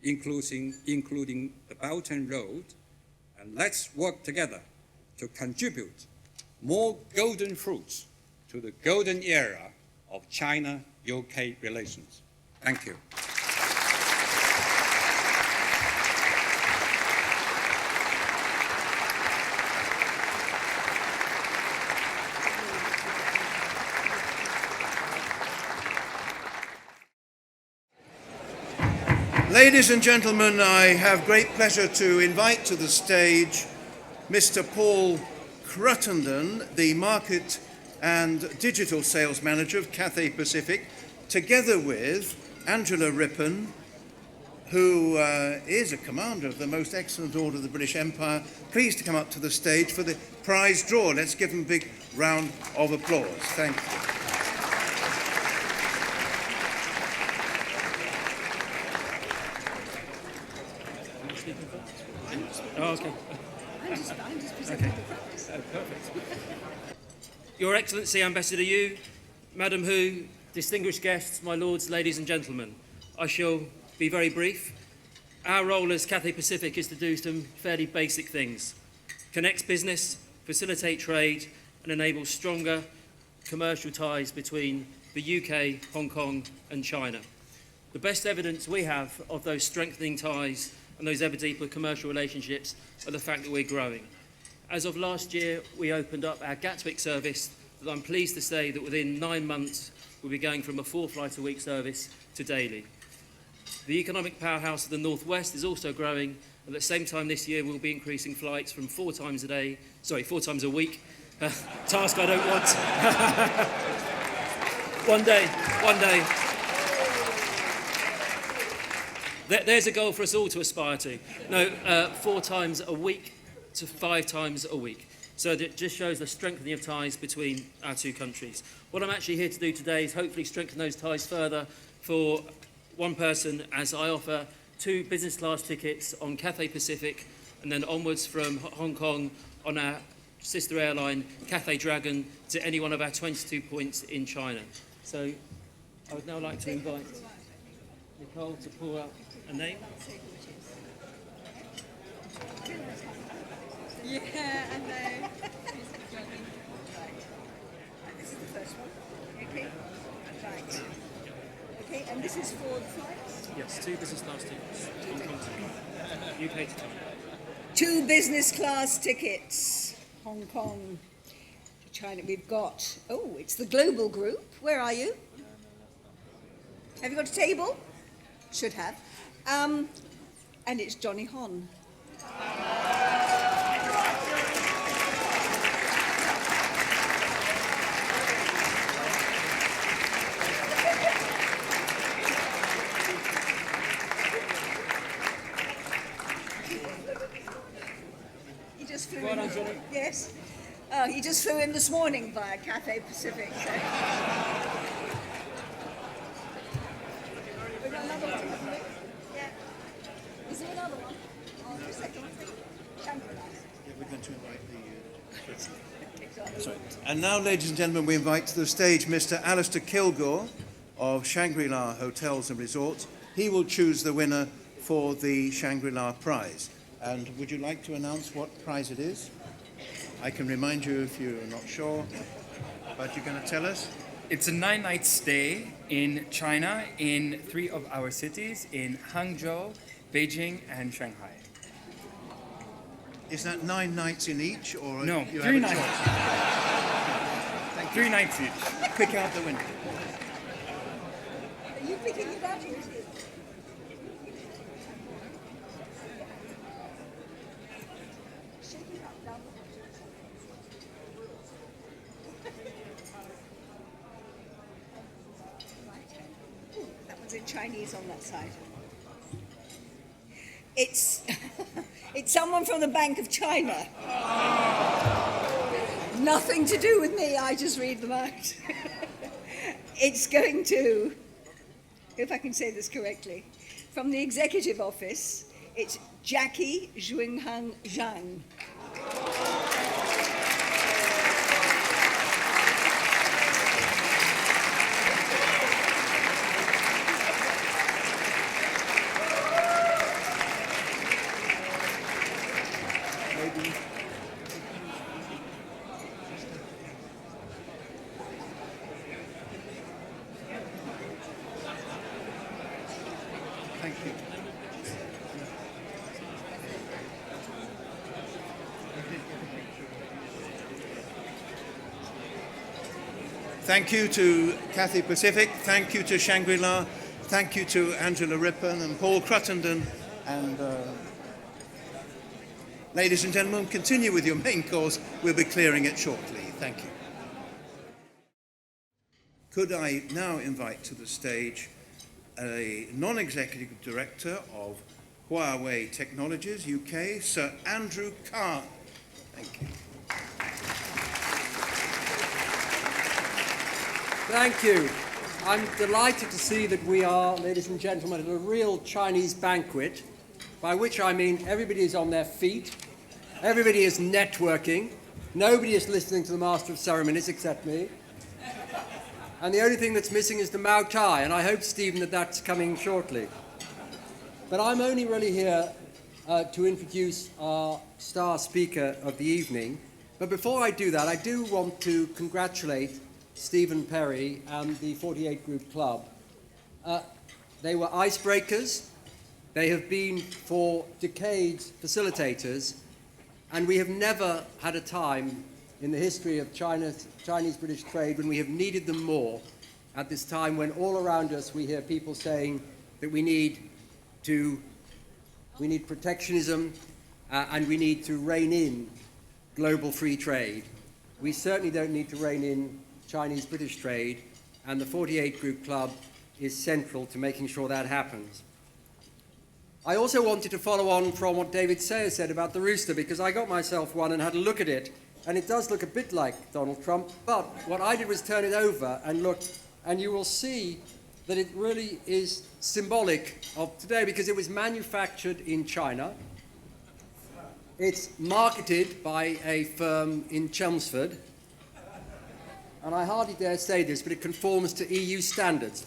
including the Belt and Road, and let's work together to contribute more golden fruits to the golden era of China-UK relations. Thank you. Ladies and gentlemen, I have great pleasure to invite to the stage Mr. Paul Cruttenden, the Market and Digital Sales Manager of Cathay Pacific, together with Angela Rippon, who is a commander of the most excellent order of the British Empire, pleased to come up to the stage for the prize draw. Let's give them a big round of applause. Thank you. Oh, okay. Okay. Perfect. Your Excellency, Ambassador Yu, Madam Hu, distinguished guests, my lords, ladies and gentlemen, I shall be very brief. Our role as Cathay Pacific is to do some fairly basic things. Connect business, facilitate trade, and enable stronger commercial ties between the UK, Hong Kong, and China. The best evidence we have of those strengthening ties and those ever deeper commercial relationships are the fact that we're growing. As of last year, we opened up our Gatwick service, and I'm pleased to say that within 9 months, we'll be going from a 4-flight-a-week service to daily. The economic powerhouse of the Northwest is also growing, and at the same time this year, we'll be increasing flights from 4 times a week. Task I don't want. One day. There's a goal for us all to aspire to. No, 4 times a week to 5 times a week. So it just shows the strengthening of ties between our two countries. What I'm actually here to do today is hopefully strengthen those ties further for one person, as I offer 2 business class tickets on Cathay Pacific and then onwards from Hong Kong on our sister airline, Cathay Dragon, to any one of our 22 points in China. So I would now like to invite Nicole to pull up a name. Yeah, I know. This is the first one. Okay. Right. Okay, and this is for the flights? Yes, 2 business class tickets. Hong Kong to UK to China. 2 business class tickets. Hong Kong to China. We've got, oh, it's the global group. Where are you? Have you got a table? Should have. And it's Johnny Hon. He just flew in. Yes. Oh, he just flew in this morning via Cathay Pacific. So. We've got another one, haven't we? Yeah. Is there another one? Oh, the second one. Shangri-La. Yeah, we're going to invite the... Sorry. And now, ladies and gentlemen, we invite to the stage Mr. Alistair Kilgore of Shangri-La Hotels and Resorts. He will choose the winner for the Shangri-La prize. And would you like to announce what prize it is? I can remind you if you're not sure, but you're going to tell us? It's a 9-night stay in China in 3 of our cities, in Hangzhou, Beijing, and Shanghai. Is that 9 nights in each, or No, you 3 have a nights. choice? 3 nights each. Pick out the winner. Are you picking it out? That one's in Chinese on that side. It's it's someone from the Bank of China. Nothing to do with me, I just read them out. It's going to, if I can say this correctly, from the executive office, it's Jackie Zhuinghang Zhang. Thank you. Thank you to Cathay Pacific. Thank you to Shangri-La. Thank you to Angela Rippon and Paul Cruttenden. And ladies and gentlemen, continue with your main course. We'll be clearing it shortly. Thank you. Could I now invite to the stage a non-executive director of Huawei Technologies UK, Sir Andrew Khan. Thank you. Thank you. I'm delighted to see that we are, ladies and gentlemen, at a real Chinese banquet, by which I mean everybody is on their feet, everybody is networking, nobody is listening to the Master of Ceremonies except me. And the only thing that's missing is the Mao Tai, and I hope, Stephen, that that's coming shortly. But I'm only really here to introduce our star speaker of the evening. But before I do that, I do want to congratulate Stephen Perry and the 48 Group Club. They were icebreakers. They have been, for decades, facilitators. And we have never had a time in the history of Chinese-British trade when we have needed them more, at this time when all around us we hear people saying that we need protectionism and we need to rein in global free trade. We certainly don't need to rein in Chinese-British trade, and the 48 Group Club is central to making sure that happens. I also wanted to follow on from what David Sayer said about the Rooster, because I got myself one and had a look at it. And it does look a bit like Donald Trump, but what I did was turn it over and look, and you will see that it really is symbolic of today because it was manufactured in China. It's marketed by a firm in Chelmsford, and I hardly dare say this, but it conforms to EU standards.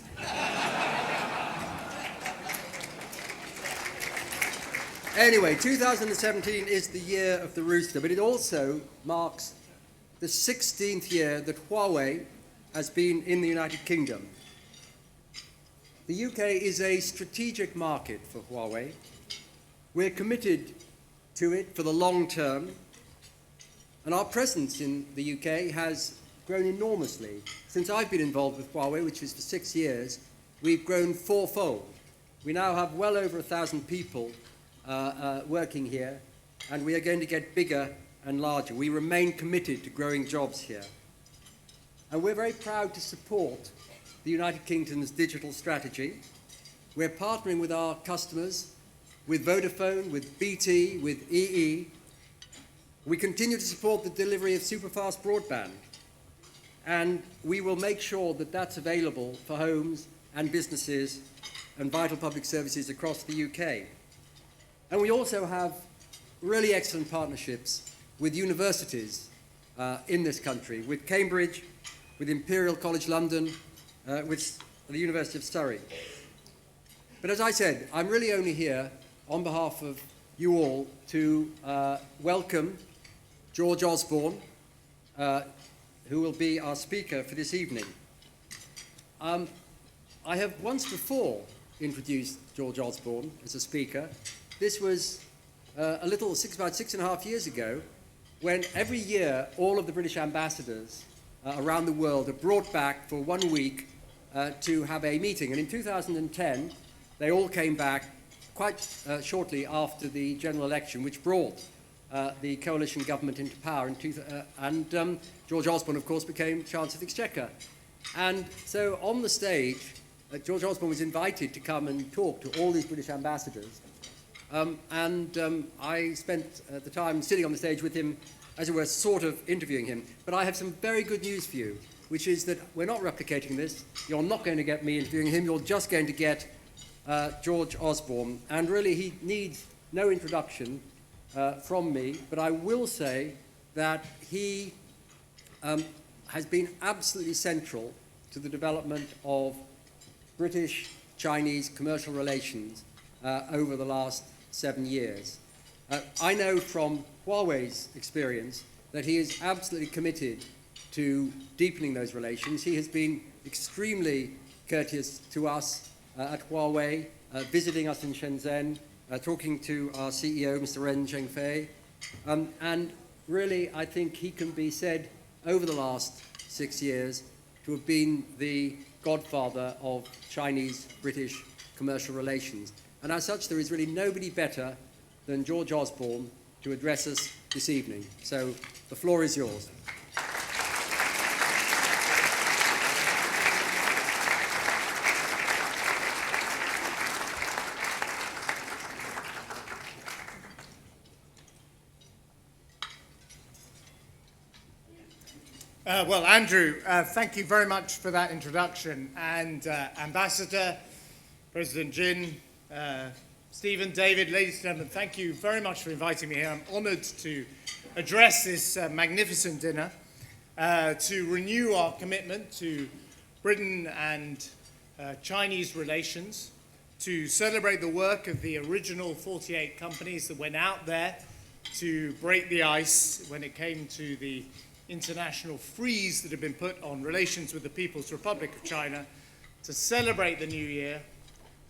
Anyway, 2017 is the year of the Rooster, but it also marks the 16th year that Huawei has been in the United Kingdom. The UK is a strategic market for Huawei. We're committed to it for the long term, and our presence in the UK has grown enormously. Since I've been involved with Huawei, which is for 6 years, we've grown fourfold. We now have well over 1,000 people working here, and we are going to get bigger and larger. We remain committed to growing jobs here. And we're very proud to support the United Kingdom's digital strategy. We're partnering with our customers, with Vodafone, with BT, with EE. We continue to support the delivery of superfast broadband, and we will make sure that that's available for homes and businesses and vital public services across the UK. And we also have really excellent partnerships with universities in this country, with Cambridge, with Imperial College London, with the University of Surrey. But as I said, I'm really only here on behalf of you all to welcome George Osborne, who will be our speaker for this evening. I have once before introduced George Osborne as a speaker. This was about 6.5 years ago, when every year all of the British ambassadors around the world are brought back for 1 week to have a meeting. And in 2010, they all came back quite shortly after the general election, which brought the coalition government into power. And George Osborne, of course, became Chancellor of the Exchequer. And so on the stage, George Osborne was invited to come and talk to all these British ambassadors. I spent the time sitting on the stage with him, as it were, sort of interviewing him. But I have some very good news for you, which is that we're not replicating this. You're not going to get me interviewing him. You're just going to get George Osborne. And really, he needs no introduction from me. But I will say that he has been absolutely central to the development of British-Chinese commercial relations over the last 7 years. I know from Huawei's experience that he is absolutely committed to deepening those relations. He has been extremely courteous to us at Huawei, visiting us in Shenzhen, talking to our CEO, Mr. Ren Zhengfei. And really, I think he can be said over the last 6 years to have been the godfather of Chinese-British commercial relations. And as such, there is really nobody better than George Osborne to address us this evening. So the floor is yours. Well, Andrew, thank you very much for that introduction. And Ambassador, President Jin, Stephen, David, ladies and gentlemen, thank you very much for inviting me here. I'm honoured to address this magnificent dinner to renew our commitment to Britain and Chinese relations, to celebrate the work of the original 48 companies that went out there to break the ice when it came to the international freeze that had been put on relations with the People's Republic of China, to celebrate the new year,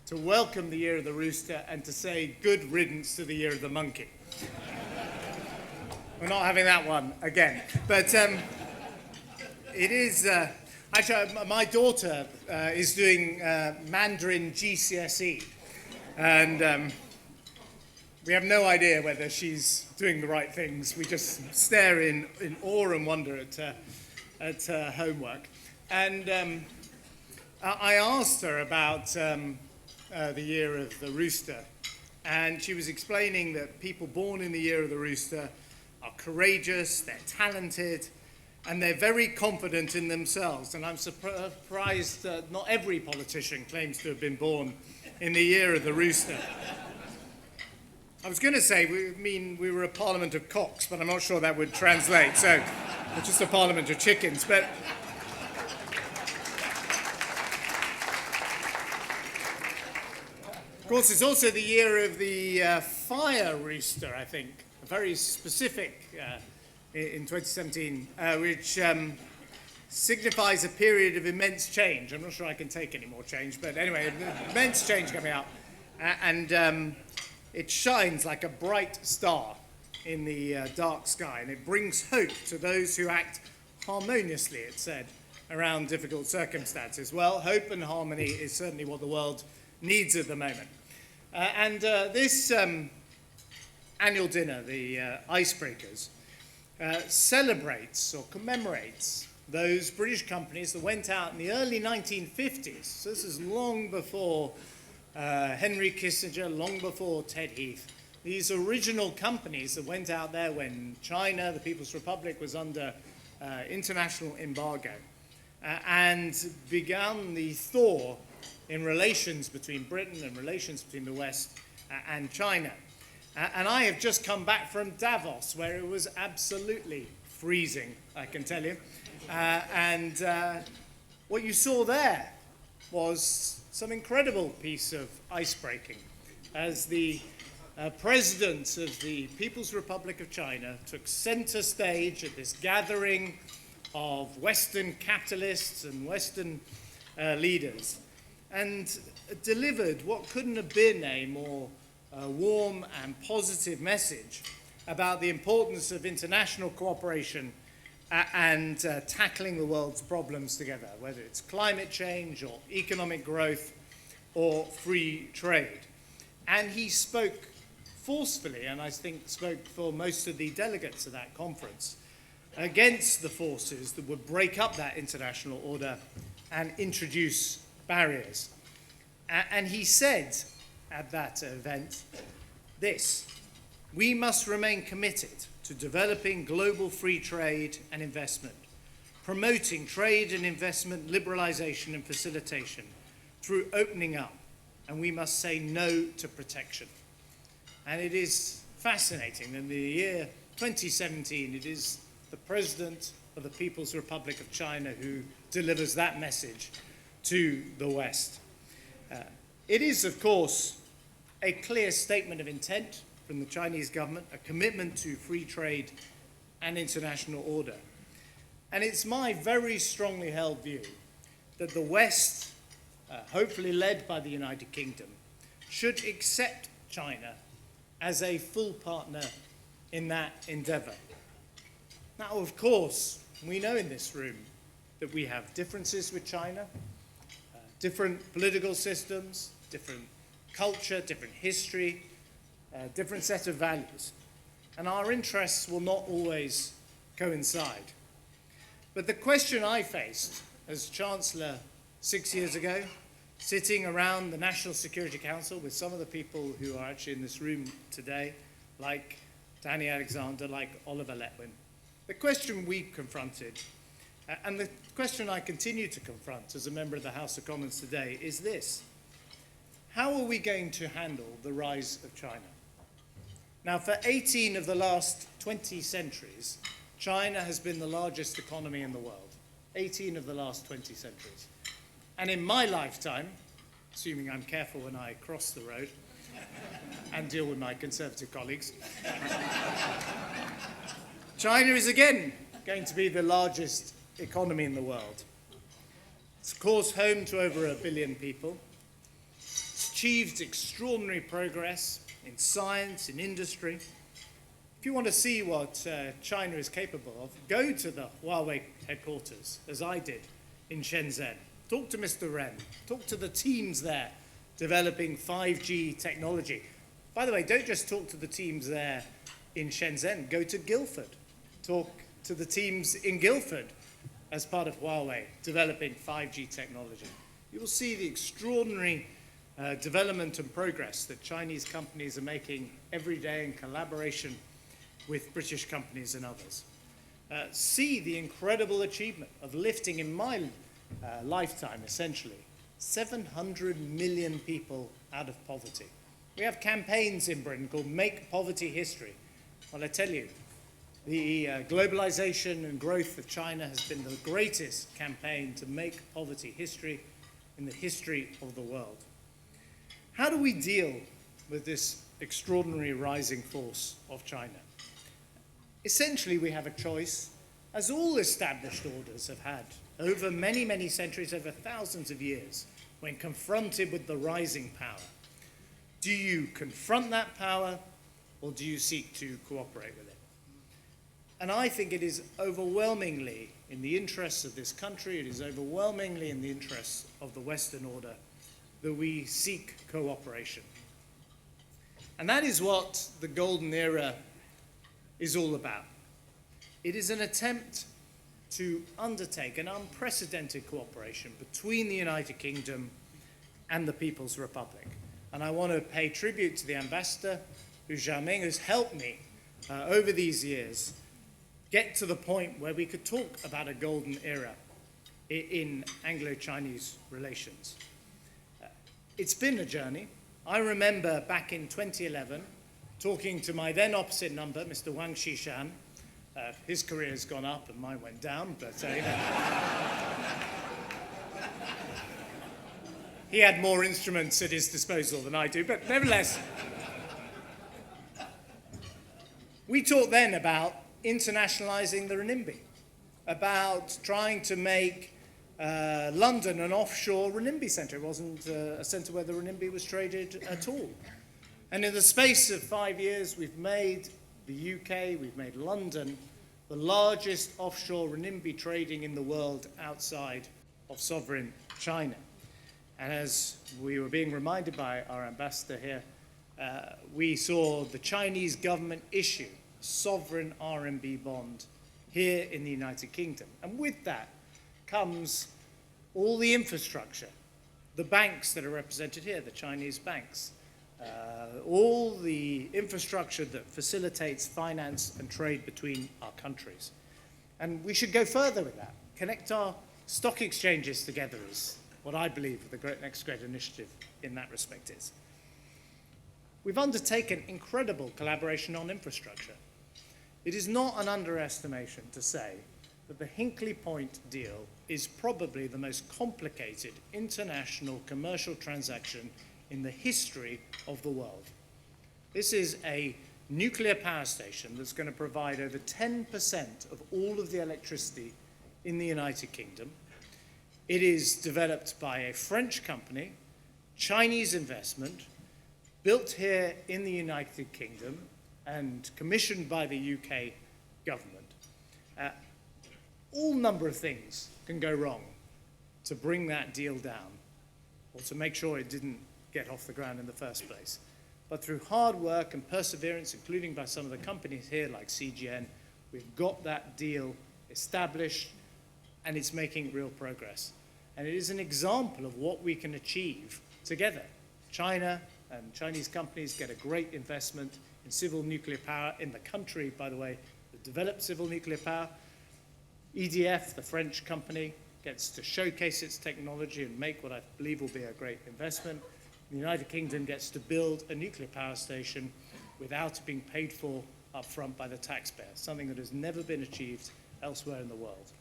to welcome the Year of the Rooster, and to say good riddance to the Year of the Monkey. We're not having that one again. But it is... actually, my daughter is doing Mandarin GCSE, and we have no idea whether she's doing the right things. We just stare in awe and wonder at her homework. And I asked her about the Year of the Rooster, and she was explaining that people born in the Year of the Rooster are courageous, they're talented, and they're very confident in themselves. And I'm surprised that not every politician claims to have been born in the Year of the Rooster. I was going to say we were a parliament of cocks, but I'm not sure that would translate. So it's just a parliament of chickens. But of course, it's also the year of the fire rooster, I think, a very specific in 2017, which signifies a period of immense change. I'm not sure I can take any more change, but anyway, immense change coming up. And it shines like a bright star in the dark sky, and it brings hope to those who act harmoniously, it said, around difficult circumstances. Well, hope and harmony is certainly what the world needs at the moment. This annual dinner, the Icebreakers, celebrates or commemorates those British companies that went out in the early 1950s. So this is long before Henry Kissinger, long before Ted Heath. These original companies that went out there when China, the People's Republic, was under international embargo and began the thaw in relations between Britain and relations between the West and China. And I have just come back from Davos, where it was absolutely freezing, I can tell you. What you saw there was some incredible piece of ice-breaking as the president of the People's Republic of China took center stage at this gathering of Western capitalists and Western leaders and delivered what couldn't have been a more warm and positive message about the importance of international cooperation and tackling the world's problems together, whether it's climate change or economic growth or free trade. And he spoke forcefully, and I think spoke for most of the delegates of that conference, against the forces that would break up that international order and introduce barriers. And he said at that event this: we must remain committed to developing global free trade and investment, promoting trade and investment liberalization and facilitation through opening up, and we must say no to protection. And it is fascinating that in the year 2017, it is the President of the People's Republic of China who delivers that message to the West. It is, of course, a clear statement of intent from the Chinese government, a commitment to free trade and international order. And it's my very strongly held view that the West, hopefully led by the United Kingdom, should accept China as a full partner in that endeavor. Now, of course, we know in this room that we have differences with China, different political systems, different culture, different history, different set of values. And our interests will not always coincide. But the question I faced as Chancellor 6 years ago, sitting around the National Security Council with some of the people who are actually in this room today, like Danny Alexander, like Oliver Letwin, the question we confronted, and the question I continue to confront as a member of the House of Commons today, is this: how are we going to handle the rise of China? Now, for 18 of the last 20 centuries, China has been the largest economy in the world. 18 of the last 20 centuries. And in my lifetime, assuming I'm careful when I cross the road and deal with my Conservative colleagues, China is again going to be the largest economy in the world. It's, of course, home to over 1 billion people. It's achieved extraordinary progress in science, in industry. If you want to see what China is capable of, go to the Huawei headquarters, as I did in Shenzhen. Talk to Mr. Ren. Talk to the teams there developing 5G technology. By the way, don't just talk to the teams there in Shenzhen. Go to Guildford. Talk to the teams in Guildford as part of Huawei developing 5G technology. You will see the extraordinary development and progress that Chinese companies are making every day in collaboration with British companies and others. See the incredible achievement of lifting, in my lifetime essentially, 700 million people out of poverty. We have campaigns in Britain called Make Poverty History. Well, I tell you, the globalization and growth of China has been the greatest campaign to make poverty history in the history of the world. How do we deal with this extraordinary rising force of China? Essentially, we have a choice, as all established orders have had over many, many centuries, over thousands of years, when confronted with the rising power. Do you confront that power, or do you seek to cooperate with it? And I think it is overwhelmingly in the interests of this country, it is overwhelmingly in the interests of the Western order that we seek cooperation. And that is what the Golden Era is all about. It is an attempt to undertake an unprecedented cooperation between the United Kingdom and the People's Republic. And I want to pay tribute to the ambassador, Hu Xiaoming, who's helped me over these years get to the point where we could talk about a golden era in Anglo-Chinese relations. It's been a journey. I remember back in 2011 talking to my then opposite number, Mr. Wang Xishan. His career has gone up and mine went down, but you know. He had more instruments at his disposal than I do, but nevertheless. We talked then about internationalizing the renminbi, about trying to make London an offshore renminbi centre. It wasn't a centre where the renminbi was traded at all. And in the space of 5 years, we've made the UK, we've made London the largest offshore renminbi trading in the world outside of sovereign China. And as we were being reminded by our ambassador here, we saw the Chinese government issue a sovereign RMB bond here in the United Kingdom. And with that comes all the infrastructure, the banks that are represented here, the Chinese banks, all the infrastructure that facilitates finance and trade between our countries. And we should go further with that, connect our stock exchanges together is what I believe the next great initiative in that respect is. We've undertaken incredible collaboration on infrastructure. It is not an underestimation to say that the Hinkley Point deal is probably the most complicated international commercial transaction in the history of the world. This is a nuclear power station that's going to provide over 10% of all of the electricity in the United Kingdom. It is developed by a French company, Chinese investment, built here in the United Kingdom and commissioned by the UK government. All number of things can go wrong to bring that deal down or to make sure it didn't get off the ground in the first place. But through hard work and perseverance, including by some of the companies here like CGN, we've got that deal established and it's making real progress. And it is an example of what we can achieve together. China and Chinese companies get a great investment in civil nuclear power in the country, by the way, that developed civil nuclear power. EDF, the French company, gets to showcase its technology and make what I believe will be a great investment. The United Kingdom gets to build a nuclear power station without it being paid for up front by the taxpayer, something that has never been achieved elsewhere in the world.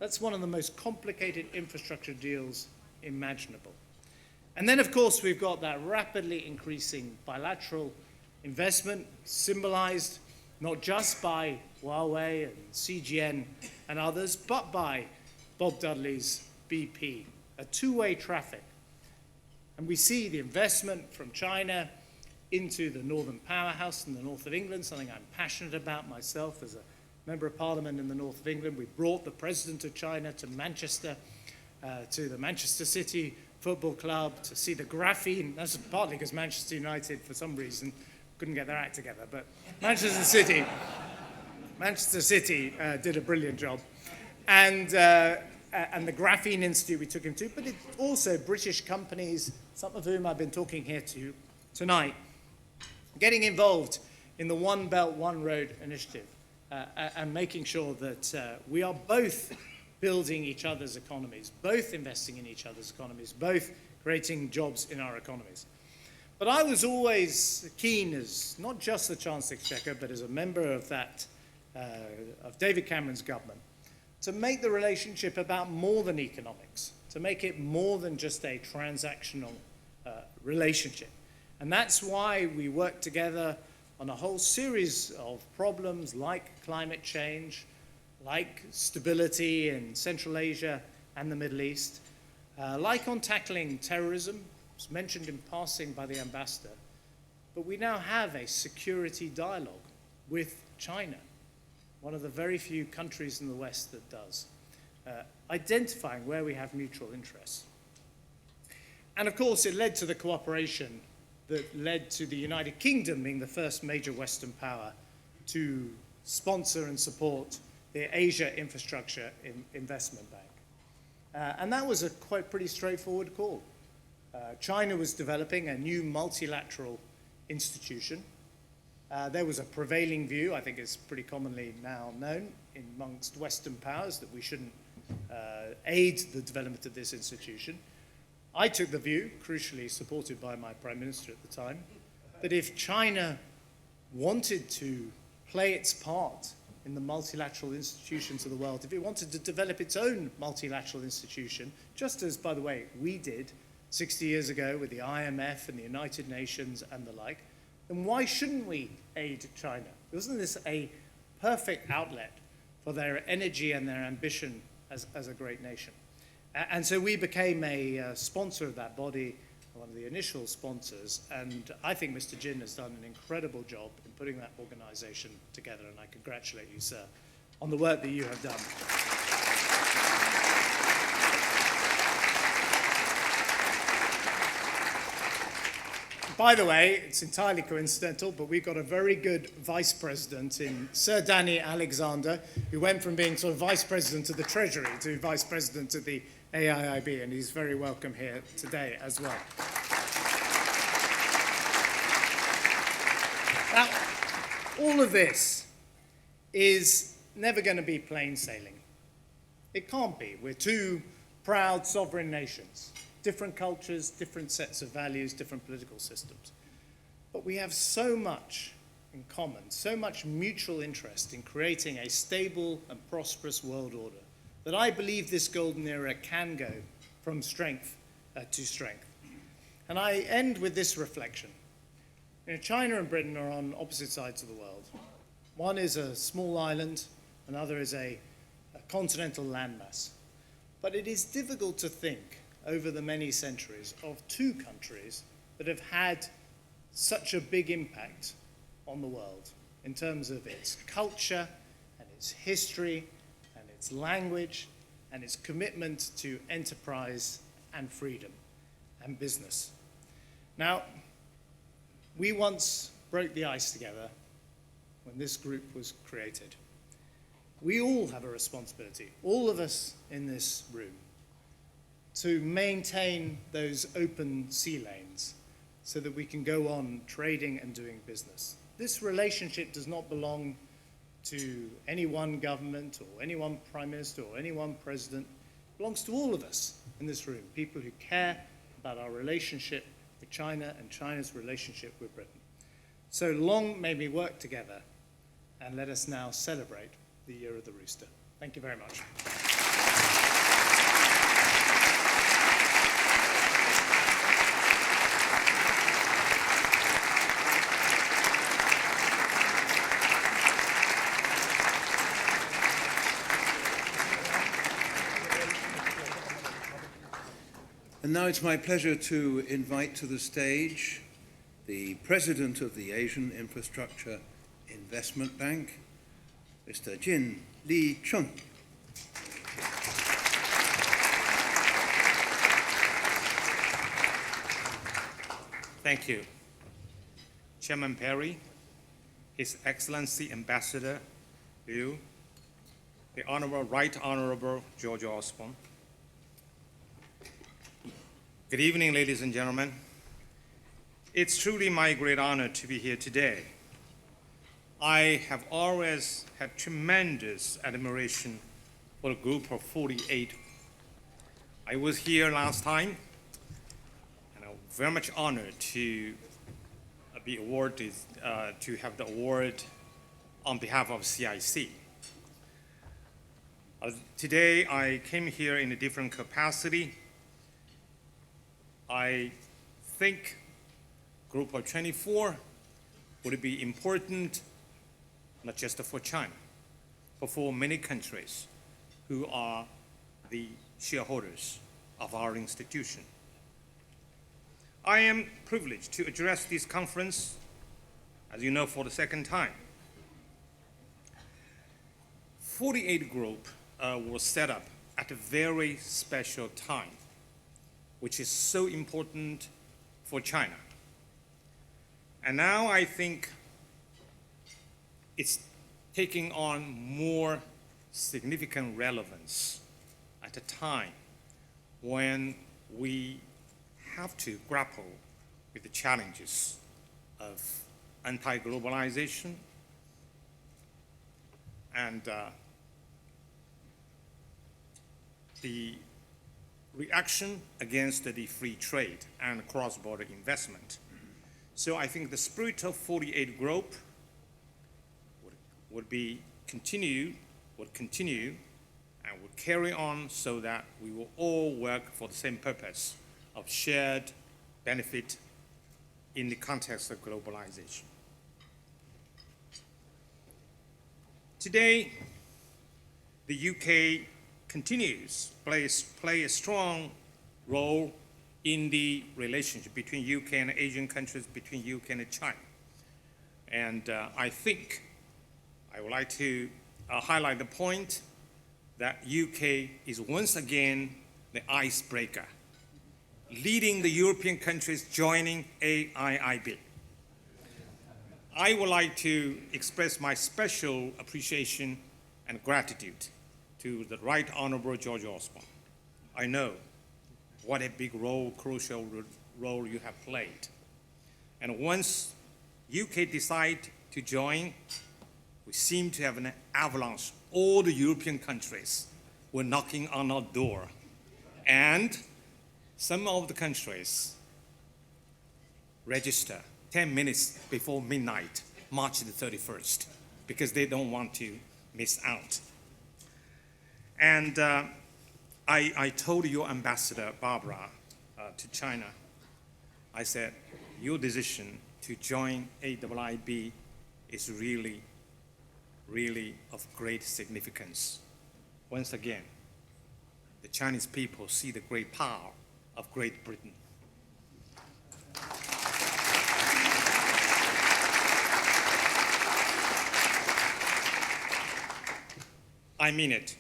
That's one of the most complicated infrastructure deals imaginable. And then, of course, we've got that rapidly increasing bilateral investment symbolized not just by Huawei and CGN and others, but by Bob Dudley's BP, a two-way traffic. And we see the investment from China into the Northern Powerhouse in the north of England, something I'm passionate about myself as a Member of Parliament in the north of England. We brought the President of China to Manchester, to the Manchester City Football Club, to see the graphene. That's partly because Manchester United, for some reason, couldn't get their act together. But Manchester City did a brilliant job. And the Graphene Institute we took him to, but it's also British companies, some of whom I've been talking here to tonight, getting involved in the One Belt, One Road initiative and making sure that we are both building each other's economies, both investing in each other's economies, both creating jobs in our economies. But I was always keen, as not just the Chancellor Exchequer, but as a member of of David Cameron's government, to make the relationship about more than economics, to make it more than just a transactional relationship. And that's why we worked together on a whole series of problems like climate change, like stability in Central Asia and the Middle East, like on tackling terrorism. It was mentioned in passing by the ambassador. But we now have a security dialogue with China, one of the very few countries in the West that does, identifying where we have mutual interests. And of course, it led to the cooperation that led to the United Kingdom being the first major Western power to sponsor and support the Asia Infrastructure Investment Bank. And that was a pretty straightforward call. China was developing a new multilateral institution. There was a prevailing view, I think it's pretty commonly now known amongst Western powers, that we shouldn't aid the development of this institution. I took the view, crucially supported by my Prime Minister at the time, that if China wanted to play its part in the multilateral institutions of the world, if it wanted to develop its own multilateral institution, just as, by the way, we did 60 years ago with the IMF and the United Nations and the like, then why shouldn't we aid China? Wasn't this a perfect outlet for their energy and their ambition as a great nation? And so we became a sponsor of that body, one of the initial sponsors, and I think Mr. Jin has done an incredible job in putting that organization together, and I congratulate you, sir, on the work that you have done. By the way, it's entirely coincidental, but we've got a very good vice president in Sir Danny Alexander, who went from being sort of vice president of the Treasury to vice president of the AIIB, and he's very welcome here today as well. Now, all of this is never going to be plain sailing. It can't be. We're two proud sovereign nations. Different cultures, different sets of values, different political systems. But we have so much in common, so much mutual interest in creating a stable and prosperous world order, that I believe this golden era can go from strength to strength. And I end with this reflection. China and Britain are on opposite sides of the world. One is a small island, another is a continental landmass. But it is difficult to think over the many centuries of two countries that have had such a big impact on the world in terms of its culture and its history and its language and its commitment to enterprise and freedom and business. Now, we once broke the ice together when this group was created. We all have a responsibility, all of us in this room, to maintain those open sea lanes so that we can go on trading and doing business. This relationship does not belong to any one government or any one prime minister or any one president. It belongs to all of us in this room, people who care about our relationship with China and China's relationship with Britain. So long may we work together, and let us now celebrate the Year of the Rooster. Thank you very much. And now it's my pleasure to invite to the stage the President of the Asian Infrastructure Investment Bank, Mr. Jin Lee Chun. Thank you. Chairman Perry, His Excellency Ambassador Liu, the Right Honorable George Osborne. Good evening, ladies and gentlemen. It's truly my great honor to be here today. I have always had tremendous admiration for the group of 48. I was here last time, and I'm very much honored to be awarded, to have the award on behalf of CIC. Today, I came here in a different capacity. I think Group of 24 would be important, not just for China, but for many countries who are the shareholders of our institution. I am privileged to address this conference, as you know, for the second time. 48 Group was set up at a very special time, which is so important for China. And now I think it's taking on more significant relevance at a time when we have to grapple with the challenges of anti-globalization and the reaction against the free trade and cross-border investment. So I think the spirit of 48 Group would continue and would carry on so that we will all work for the same purpose of shared benefit in the context of globalization. Today, the UK continues to play a strong role in the relationship between UK and Asian countries, between UK and China. And I think I would like to highlight the point that UK is once again the icebreaker, leading the European countries joining AIIB. I would like to express my special appreciation and gratitude to the Right Honorable George Osborne. I know what a big role, crucial role you have played. And once UK decide to join, we seem to have an avalanche. All the European countries were knocking on our door. And some of the countries register 10 minutes before midnight, March the 31st, because they don't want to miss out. And I told your ambassador, Barbara, to China, I said, your decision to join AIIB is really, really of great significance. Once again, the Chinese people see the great power of Great Britain. I mean it.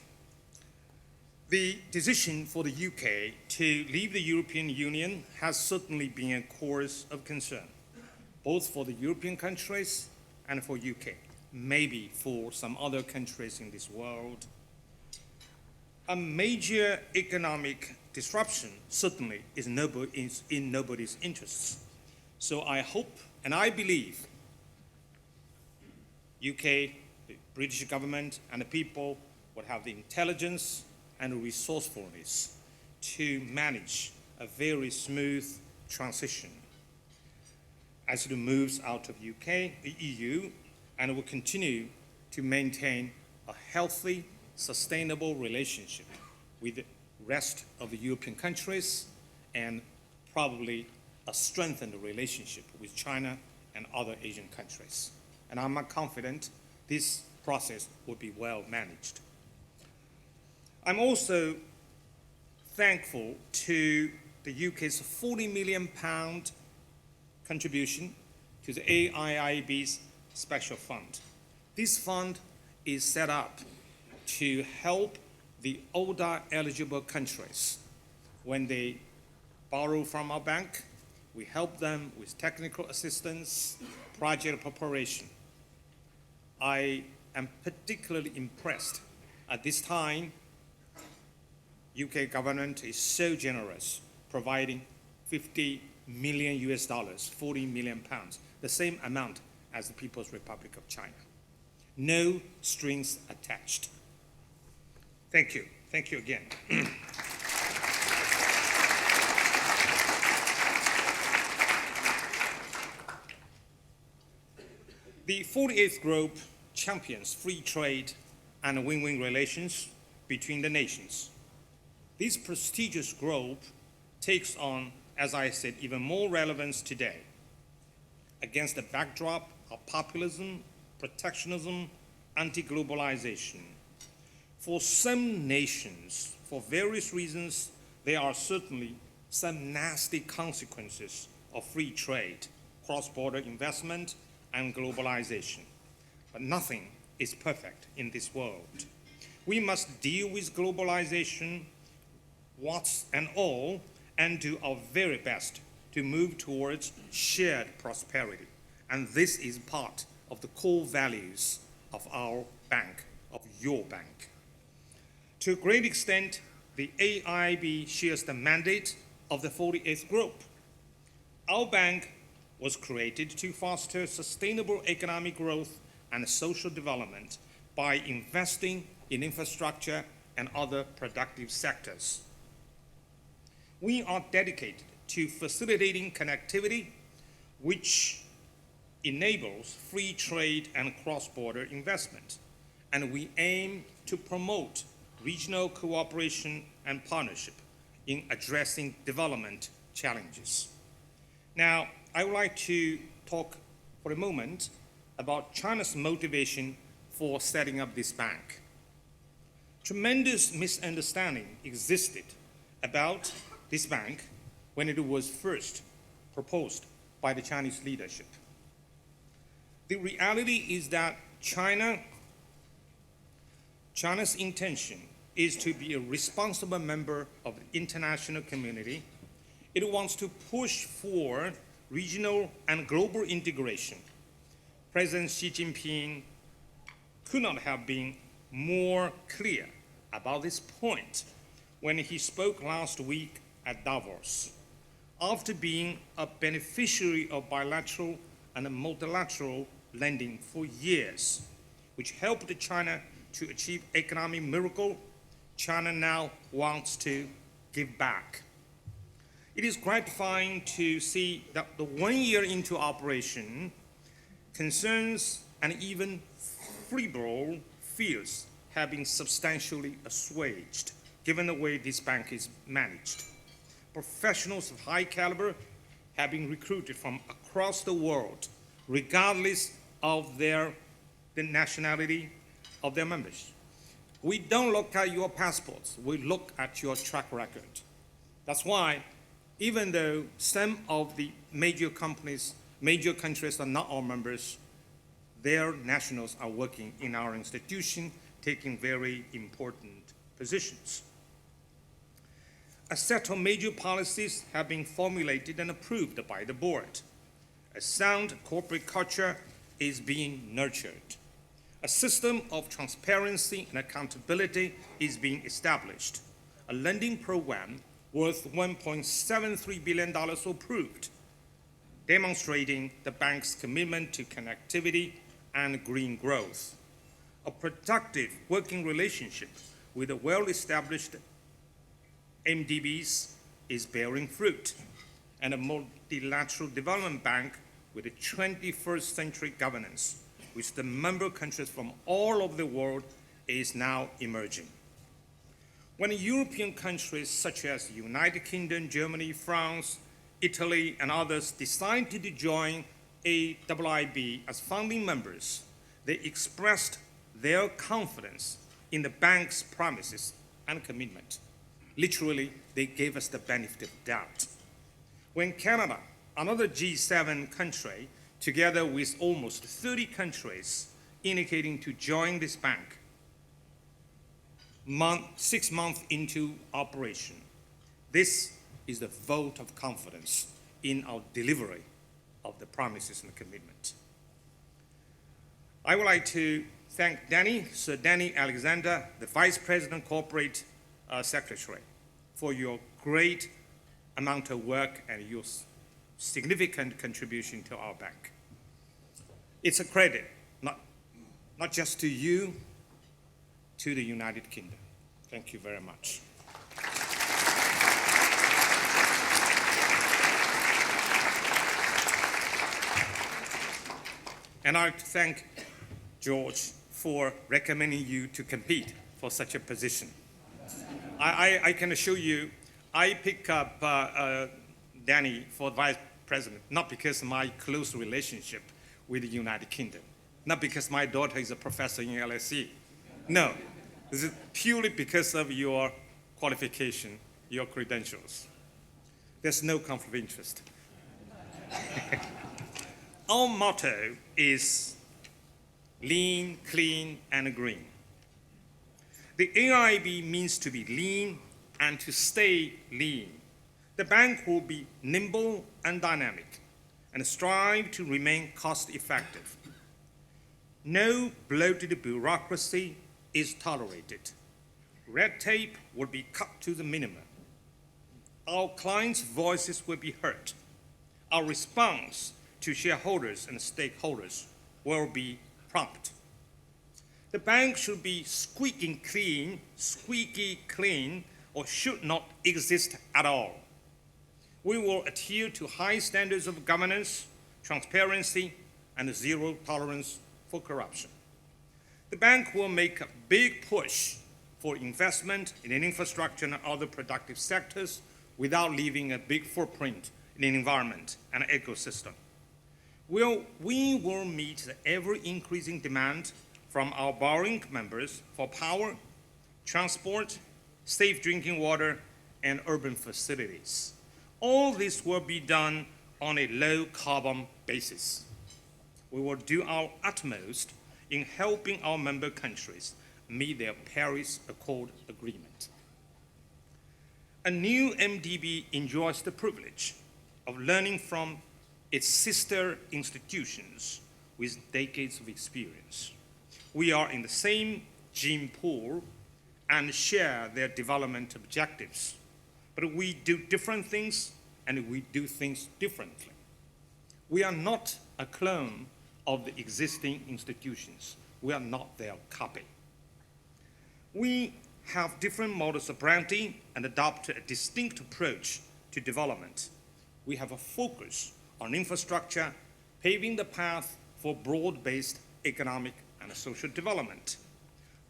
The decision for the UK to leave the European Union has certainly been a cause of concern, both for the European countries and for UK, maybe for some other countries in this world. A major economic disruption certainly is in nobody's interests. So I hope and I believe UK, the British government, and the people would have the intelligence and resourcefulness to manage a very smooth transition as it moves out of UK, the EU, and will continue to maintain a healthy, sustainable relationship with the rest of the European countries and probably a strengthened relationship with China and other Asian countries. And I'm confident this process will be well managed. I'm also thankful to the UK's £40 million contribution to the AIIB's special fund. This fund is set up to help the older eligible countries. When they borrow from our bank, we help them with technical assistance, project preparation. I am particularly impressed at this time UK government is so generous, providing $50 million, 40 million pounds, the same amount as the People's Republic of China. No strings attached. Thank you. Thank you again. The 48th Group champions free trade and win-win relations between the nations. This prestigious group takes on, as I said, even more relevance today against the backdrop of populism, protectionism, anti-globalization. For some nations, for various reasons, there are certainly some nasty consequences of free trade, cross-border investment, and globalization. But nothing is perfect in this world. We must deal with globalization, warts and all, and do our very best to move towards shared prosperity. And this is part of the core values of our bank, of your bank. To a great extent, the AIB shares the mandate of the 48th Group. Our bank was created to foster sustainable economic growth and social development by investing in infrastructure and other productive sectors. We are dedicated to facilitating connectivity, which enables free trade and cross-border investment, and we aim to promote regional cooperation and partnership in addressing development challenges. Now, I would like to talk for a moment about China's motivation for setting up this bank. Tremendous misunderstanding existed about this bank when it was first proposed by the Chinese leadership. The reality is that China's intention is to be a responsible member of the international community. It wants to push for regional and global integration. President Xi Jinping could not have been more clear about this point when he spoke last week at Davos. After being a beneficiary of bilateral and multilateral lending for years, which helped China to achieve economic miracle, China now wants to give back. It is gratifying to see that the 1 year into operation, concerns and even febrile fears have been substantially assuaged, given the way this bank is managed. Professionals of high caliber have been recruited from across the world, regardless of the nationality of their members. We don't look at your passports, we look at your track record. That's why, even though some of the major countries are not our members, their nationals are working in our institution, taking very important positions. A set of major policies have been formulated and approved by the board. A sound corporate culture is being nurtured. A system of transparency and accountability is being established. A lending program worth $1.73 billion approved, demonstrating the bank's commitment to connectivity and green growth. A productive working relationship with a well-established MDBs is bearing fruit, and a multilateral development bank with a 21st century governance, which the member countries from all over the world is now emerging. When European countries such as the United Kingdom, Germany, France, Italy, and others decided to join AIIB as founding members, they expressed their confidence in the bank's promises and commitment. Literally, they gave us the benefit of doubt. When Canada, another G7 country, together with almost 30 countries indicating to join this bank, 6 months into operation, this is the vote of confidence in our delivery of the promises and commitment. I would like to thank Sir Danny Alexander, the Vice President Corporate Secretary, for your great amount of work and your significant contribution to our bank. It's a credit, not just to you, to the United Kingdom. Thank you very much. And I'd like to thank George for recommending you to compete for such a position. I can assure you, I pick up Danny for vice president, not because of my close relationship with the United Kingdom, not because my daughter is a professor in LSE. No, this is purely because of your qualification, your credentials. There's no conflict of interest. Our motto is lean, clean, and green. The AIB means to be lean and to stay lean. The bank will be nimble and dynamic and strive to remain cost-effective. No bloated bureaucracy is tolerated. Red tape will be cut to the minimum. Our clients' voices will be heard. Our response to shareholders and stakeholders will be prompt. The bank should be squeaky clean, or should not exist at all. We will adhere to high standards of governance, transparency, and zero tolerance for corruption. The bank will make a big push for investment in infrastructure and other productive sectors without leaving a big footprint in the environment and ecosystem. We will meet the ever-increasing demand from our borrowing members for power, transport, safe drinking water, and urban facilities. All this will be done on a low-carbon basis. We will do our utmost in helping our member countries meet their Paris Accord agreement. A new MDB enjoys the privilege of learning from its sister institutions with decades of experience. We are in the same gene pool and share their development objectives, but we do different things and we do things differently. We are not a clone of the existing institutions. We are not their copy. We have different modus operandi and adopt a distinct approach to development. We have a focus on infrastructure, paving the path for broad-based economic and social development.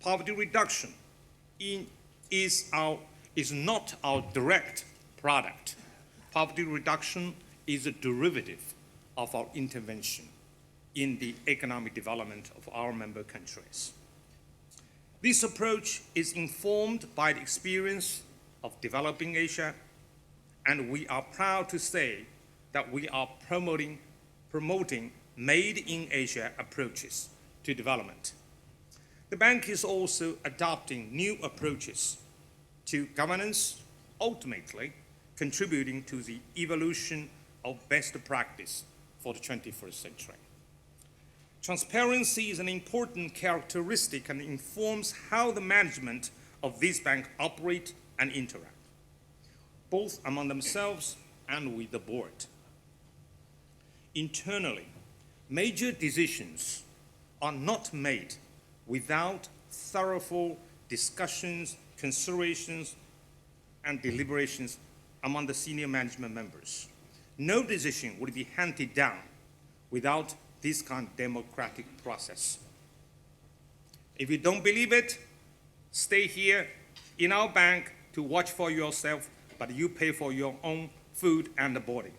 Poverty reduction is not our direct product. Poverty reduction is a derivative of our intervention in the economic development of our member countries. This approach is informed by the experience of developing Asia, and we are proud to say that we are promoting made in Asia approaches to development. The bank is also adopting new approaches to governance, ultimately contributing to the evolution of best practice for the 21st century. Transparency is an important characteristic and informs how the management of this bank operate and interact, both among themselves and with the board. Internally, major decisions are not made without thorough discussions, considerations, and deliberations among the senior management members. No decision would be handed down without this kind of democratic process. If you don't believe it, stay here in our bank to watch for yourself, but you pay for your own food and boarding.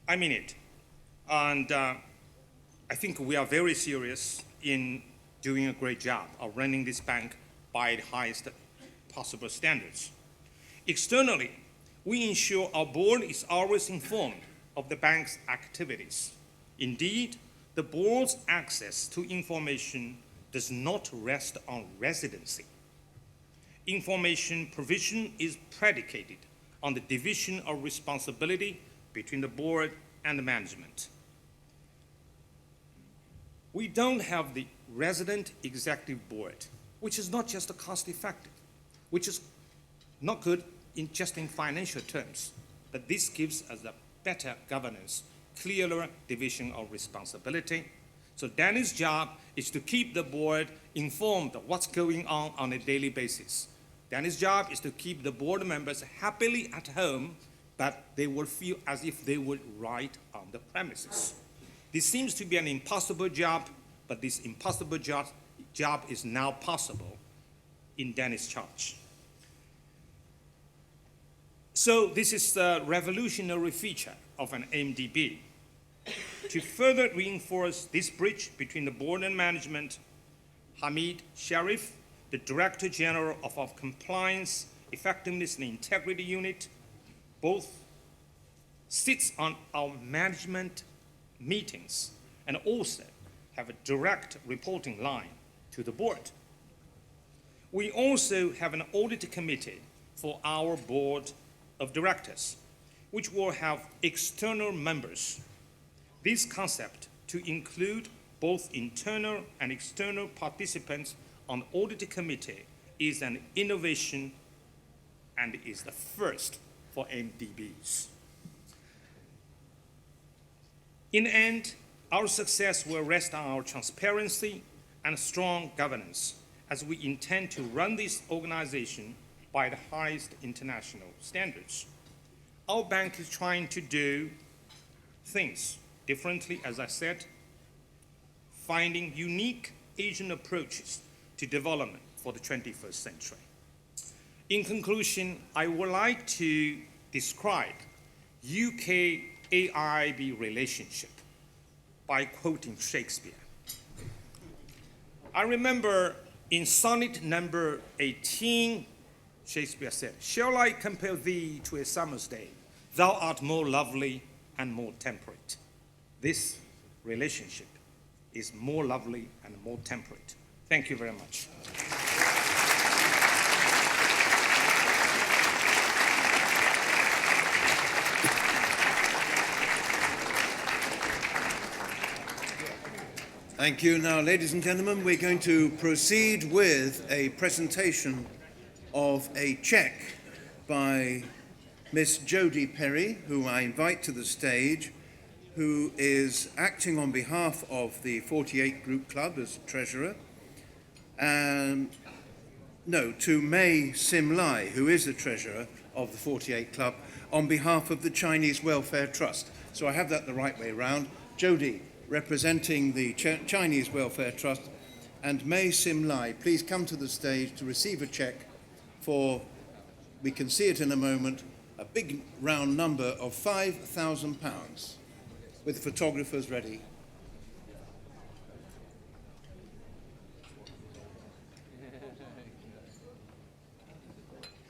I mean it. And I think we are very serious in doing a great job of running this bank by the highest possible standards. Externally, we ensure our board is always informed of the bank's activities. Indeed, the board's access to information does not rest on residency. Information provision is predicated on the division of responsibility between the board and the management. We don't have the resident executive board, which is not just cost-effective, which is not good just in financial terms, but this gives us a better governance, clearer division of responsibility. So Danny's job is to keep the board informed of what's going on a daily basis. Danny's job is to keep the board members happily at home but they will feel as if they were right on the premises. This seems to be an impossible job, but this impossible job is now possible in Dennis Church. So this is the revolutionary feature of an MDB. To further reinforce this bridge between the board and management, Hamid Sharif, the Director General of our Compliance, Effectiveness and Integrity Unit, both sits on our management meetings and also have a direct reporting line to the board. We also have an audit committee for our board of directors, which will have external members. This concept to include both internal and external participants on the audit committee is an innovation and is the first for MDBs. In the end, our success will rest on our transparency and strong governance, as we intend to run this organization by the highest international standards. Our bank is trying to do things differently, as I said, finding unique Asian approaches to development for the 21st century. In conclusion, I would like to describe UK-AIIB relationship by quoting Shakespeare. I remember in sonnet number 18, Shakespeare said, "Shall I compare thee to a summer's day? Thou art more lovely and more temperate." This relationship is more lovely and more temperate. Thank you very much. Thank you. Now, ladies and gentlemen, we're going to proceed with a presentation of a cheque by Miss Jodie Perry, who I invite to the stage, who is acting on behalf of the 48 Group Club as treasurer, to Mei Sim Lai, who is the treasurer of the 48 Club, on behalf of the Chinese Welfare Trust. So I have that the right way round. Jodie, representing the Chinese Welfare Trust, and Mei Sim Lai, please come to the stage to receive a cheque for, we can see it in a moment, a big round number of £5,000, with photographers ready.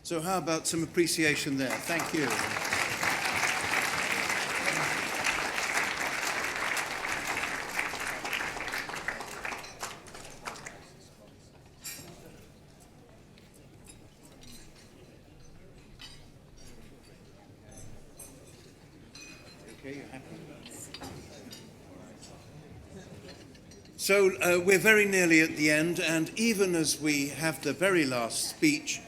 So how about some appreciation there? Thank you. So we're very nearly at the end, and even as we have the very last speech,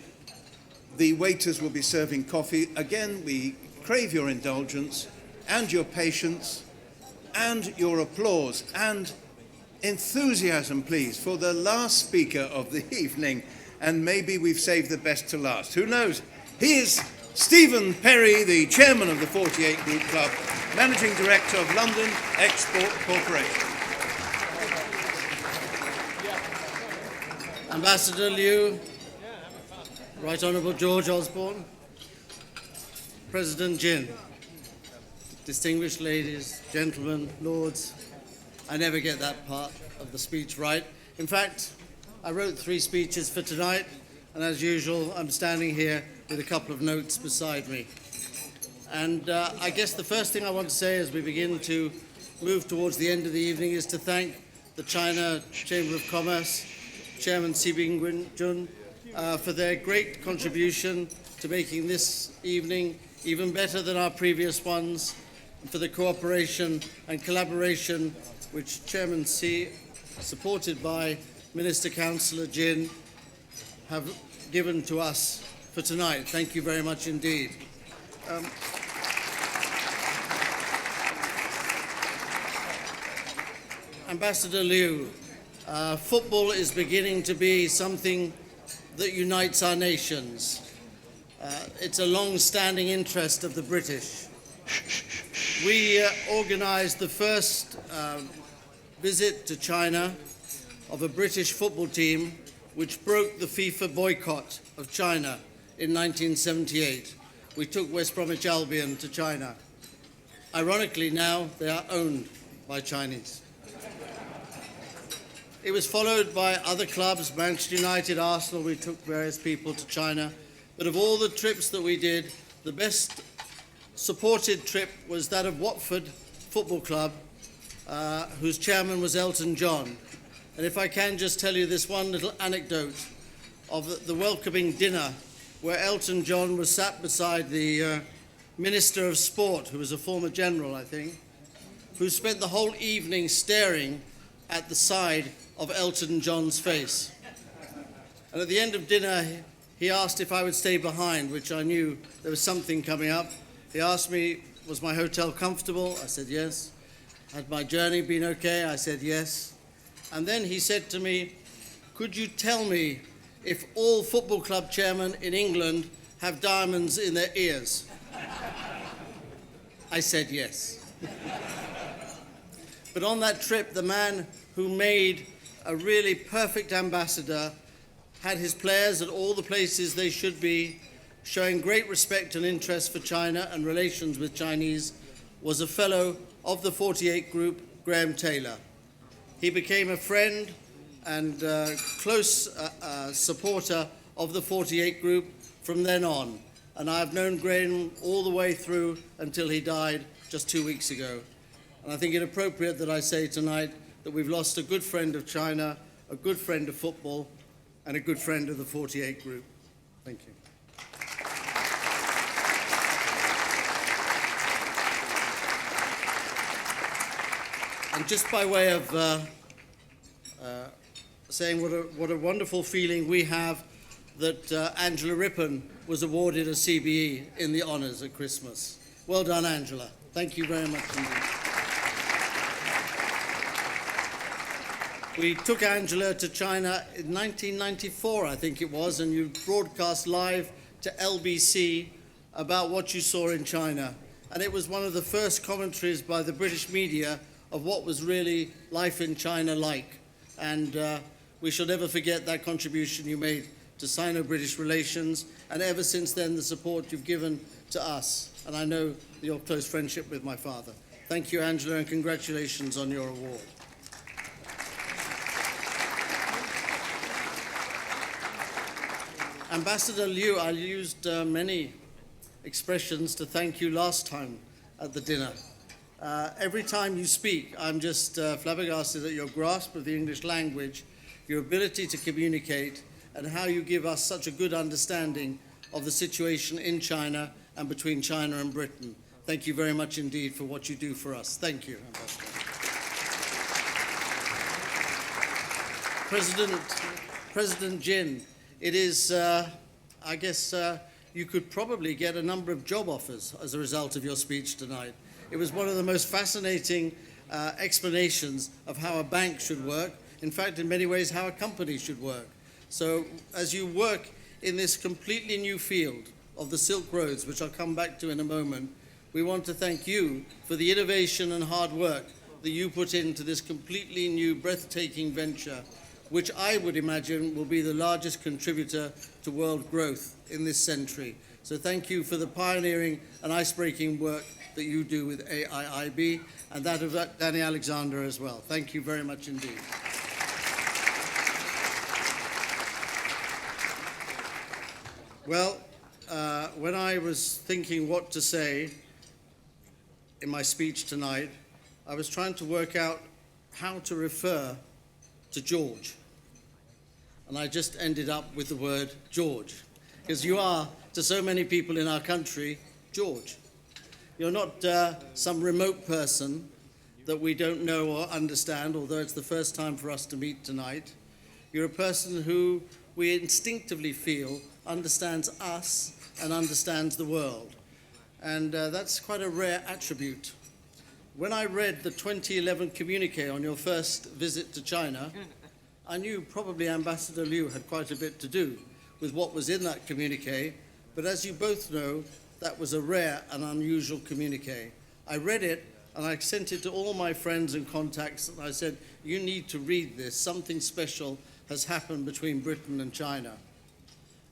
the waiters will be serving coffee. Again, we crave your indulgence and your patience and your applause and enthusiasm, please, for the last speaker of the evening, and maybe we've saved the best to last. Who knows? He is Stephen Perry, the chairman of the 48 Group Club, managing director of London Export Corporation. Ambassador Liu, Right Honourable George Osborne, President Jin, distinguished ladies, gentlemen, lords. I never get that part of the speech right. In fact, I wrote 3 speeches for tonight, and as usual, I'm standing here with a couple of notes beside me. And I guess the first thing I want to say as we begin to move towards the end of the evening is to thank the China Chamber of Commerce, Chairman Xi Bingjun, for their great contribution to making this evening even better than our previous ones, and for the cooperation and collaboration which Chairman Xi, supported by Minister Councillor Jin, have given to us for tonight. Thank you very much indeed. Ambassador Liu, football is beginning to be something that unites our nations. It's a long-standing interest of the British. We organised the first visit to China of a British football team which broke the FIFA boycott of China in 1978. We took West Bromwich Albion to China. Ironically, now they are owned by Chinese. It was followed by other clubs, Manchester United, Arsenal. We took various people to China. But of all the trips that we did, the best supported trip was that of Watford Football Club, whose chairman was Elton John. And if I can just tell you this one little anecdote of the welcoming dinner where Elton John was sat beside the Minister of Sport, who was a former general, I think, who spent the whole evening staring at the side of Elton John's face. And at the end of dinner, he asked if I would stay behind, which I knew there was something coming up. He asked me, was my hotel comfortable? I said yes. Had my journey been okay? I said yes. And then he said to me, could you tell me if all football club chairmen in England have diamonds in their ears? I said yes. But on that trip, the man who made a really perfect ambassador had his players at all the places they should be, showing great respect and interest for China and relations with Chinese, was a fellow of the 48 Group, Graham Taylor. He became a friend and close supporter of the 48 Group from then on. And I've known Graham all the way through until he died just 2 weeks ago. And I think it appropriate that I say tonight that we've lost a good friend of China, a good friend of football, and a good friend of the 48 Group. Thank you. And just by way of saying what a wonderful feeling we have that Angela Rippon was awarded a CBE in the honours at Christmas. Well done, Angela. Thank you very much indeed. We took Angela to China in 1994, I think it was, and you broadcast live to LBC about what you saw in China. And it was one of the first commentaries by the British media of what was really life in China like. And we shall never forget that contribution you made to Sino-British relations, and ever since then the support you've given to us. And I know your close friendship with my father. Thank you, Angela, and congratulations on your award. Ambassador Liu, I used many expressions to thank you last time at the dinner. Every time you speak, I'm just flabbergasted at your grasp of the English language, your ability to communicate, and how you give us such a good understanding of the situation in China and between China and Britain. Thank you very much indeed for what you do for us. Thank you, Ambassador. President Jin, it is, I guess, you could probably get a number of job offers as a result of your speech tonight. It was one of the most fascinating explanations of how a bank should work, in fact, in many ways, how a company should work. So as you work in this completely new field of the Silk Roads, which I'll come back to in a moment, we want to thank you for the innovation and hard work that you put into this completely new, breathtaking venture, which I would imagine will be the largest contributor to world growth in this century. So thank you for the pioneering and ice-breaking work that you do with AIIB, and that of Danny Alexander as well. Thank you very much indeed. Well, when I was thinking what to say in my speech tonight, I was trying to work out how to refer to George. And I just ended up with the word George, because you are, to so many people in our country, George. You're not some remote person that we don't know or understand, although it's the first time for us to meet tonight. You're a person who we instinctively feel understands us and understands the world. And that's quite a rare attribute. When I read the 2011 communique on your first visit to China, I knew probably Ambassador Liu had quite a bit to do with what was in that communique, But as you both know, that was a rare and unusual communique. I read it and I sent it to all my friends and contacts, and I said, you need to read this. Something special has happened between Britain and China.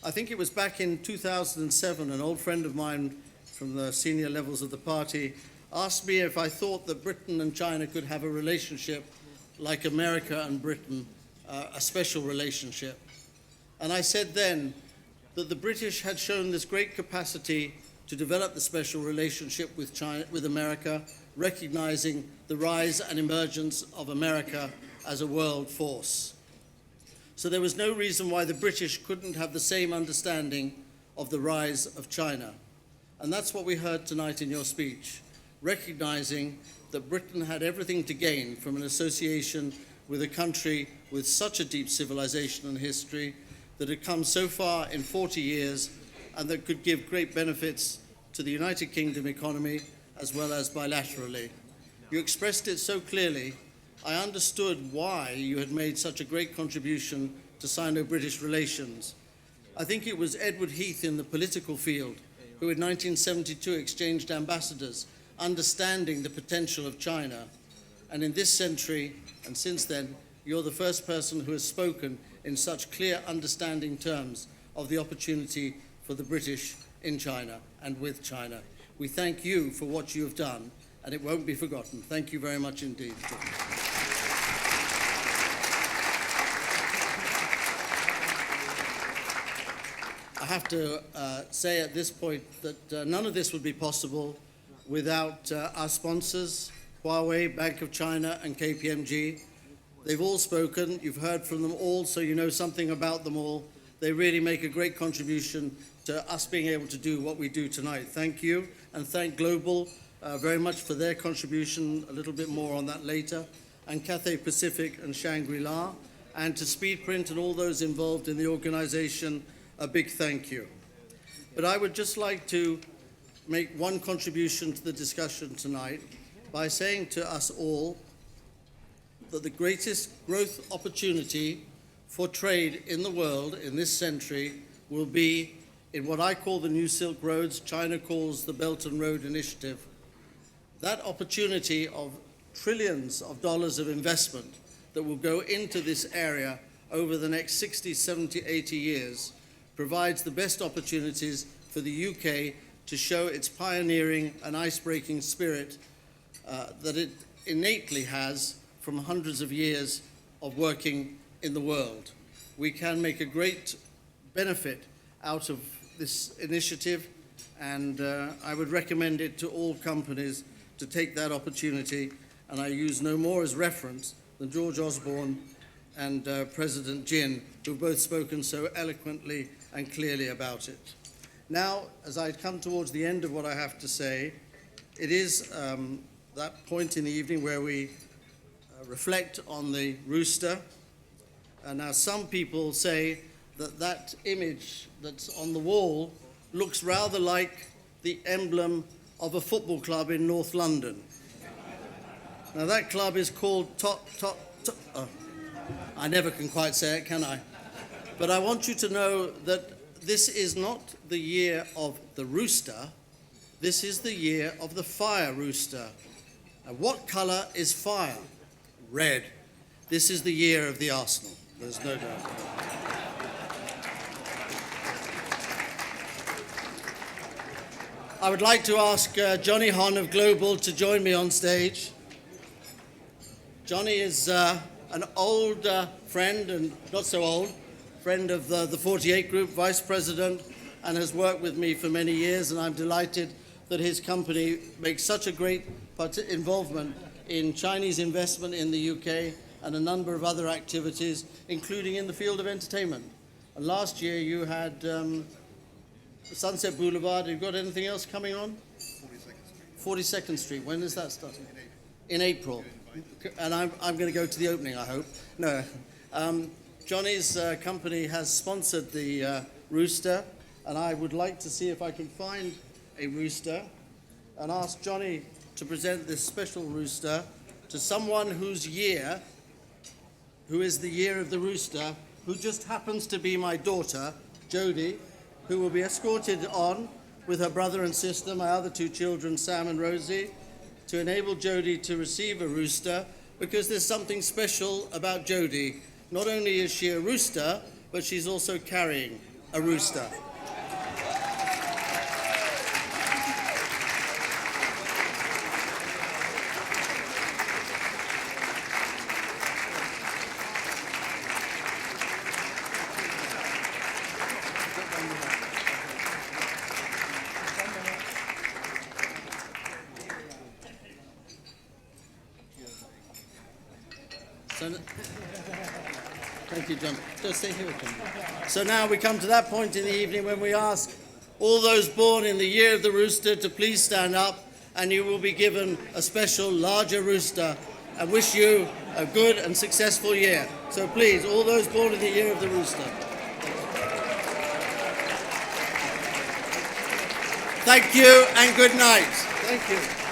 I think it was back in 2007, an old friend of mine from the senior levels of the party asked me if I thought that Britain and China could have a relationship like America and Britain, a special relationship. And I said then that the British had shown this great capacity to develop the special relationship with China, with America, recognizing the rise and emergence of America as a world force. So there was no reason why the British couldn't have the same understanding of the rise of China. And that's what we heard tonight in your speech, recognizing that Britain had everything to gain from an association with a country with such a deep civilization and history that had come so far in 40 years and that could give great benefits to the United Kingdom economy as well as bilaterally. You expressed it so clearly, I understood why you had made such a great contribution to Sino-British relations. I think it was Edward Heath in the political field who in 1972 exchanged ambassadors, understanding the potential of China. And in this century, and since then, you're the first person who has spoken in such clear understanding terms of the opportunity for the British in China and with China. We thank you for what you have done, and it won't be forgotten. Thank you very much indeed. I have to say at this point that none of this would be possible without our sponsors, Huawei, Bank of China, and KPMG. They've all spoken. You've heard from them all, so you know something about them all. They really make a great contribution to us being able to do what we do tonight. Thank you, and thank Global very much for their contribution. A little bit more on that later. And Cathay Pacific and Shangri-La, and to Speedprint and all those involved in the organization, a big thank you. But I would just like to make one contribution to the discussion tonight by saying to us all that the greatest growth opportunity for trade in the world in this century will be in what I call the New Silk Roads, China calls the Belt and Road Initiative. That opportunity of trillions of dollars of investment that will go into this area over the next 60, 70, 80 years provides the best opportunities for the UK to show its pioneering and ice-breaking spirit that it innately has from hundreds of years of working in the world. We can make a great benefit out of this initiative, and I would recommend it to all companies to take that opportunity, and I use no more as reference than George Osborne and President Jin, who have both spoken so eloquently and clearly about it. Now, as I come towards the end of what I have to say, it is that point in the evening where we reflect on the Rooster. And now some people say that that image that's on the wall looks rather like the emblem of a football club in North London. Now that club is called I never can quite say it, can I? But I want you to know that this is not the year of the rooster, this is the year of the fire rooster. Now what colour is fire? Red. This is the year of the Arsenal, there's no doubt. I would like to ask Johnny Hon of Global to join me on stage. Johnny is an old friend, and not so old, friend of the 48 Group, Vice President, and has worked with me for many years, and I'm delighted that his company makes such a great involvement in Chinese investment in the UK and a number of other activities, including in the field of entertainment. And last year you had Sunset Boulevard. Have you got anything else coming on? 42nd Street. When is that starting? In April. And I'm going to go to the opening, I hope. No. Johnny's company has sponsored the Rooster, and I would like to see if I can find a rooster and ask Johnny to present this special rooster to someone who is the year of the rooster, who just happens to be my daughter, Jodie, who will be escorted on with her brother and sister, my other two children, Sam and Rosie, to enable Jodie to receive a rooster, because there's something special about Jodie. Not only is she a rooster, but she's also carrying a rooster. Thank you, John. Just stay here with me. So now we come to that point in the evening when we ask all those born in the year of the rooster to please stand up, and you will be given a special larger rooster, and wish you a good and successful year. So please, all those born in the year of the rooster. Thank you and good night. Thank you.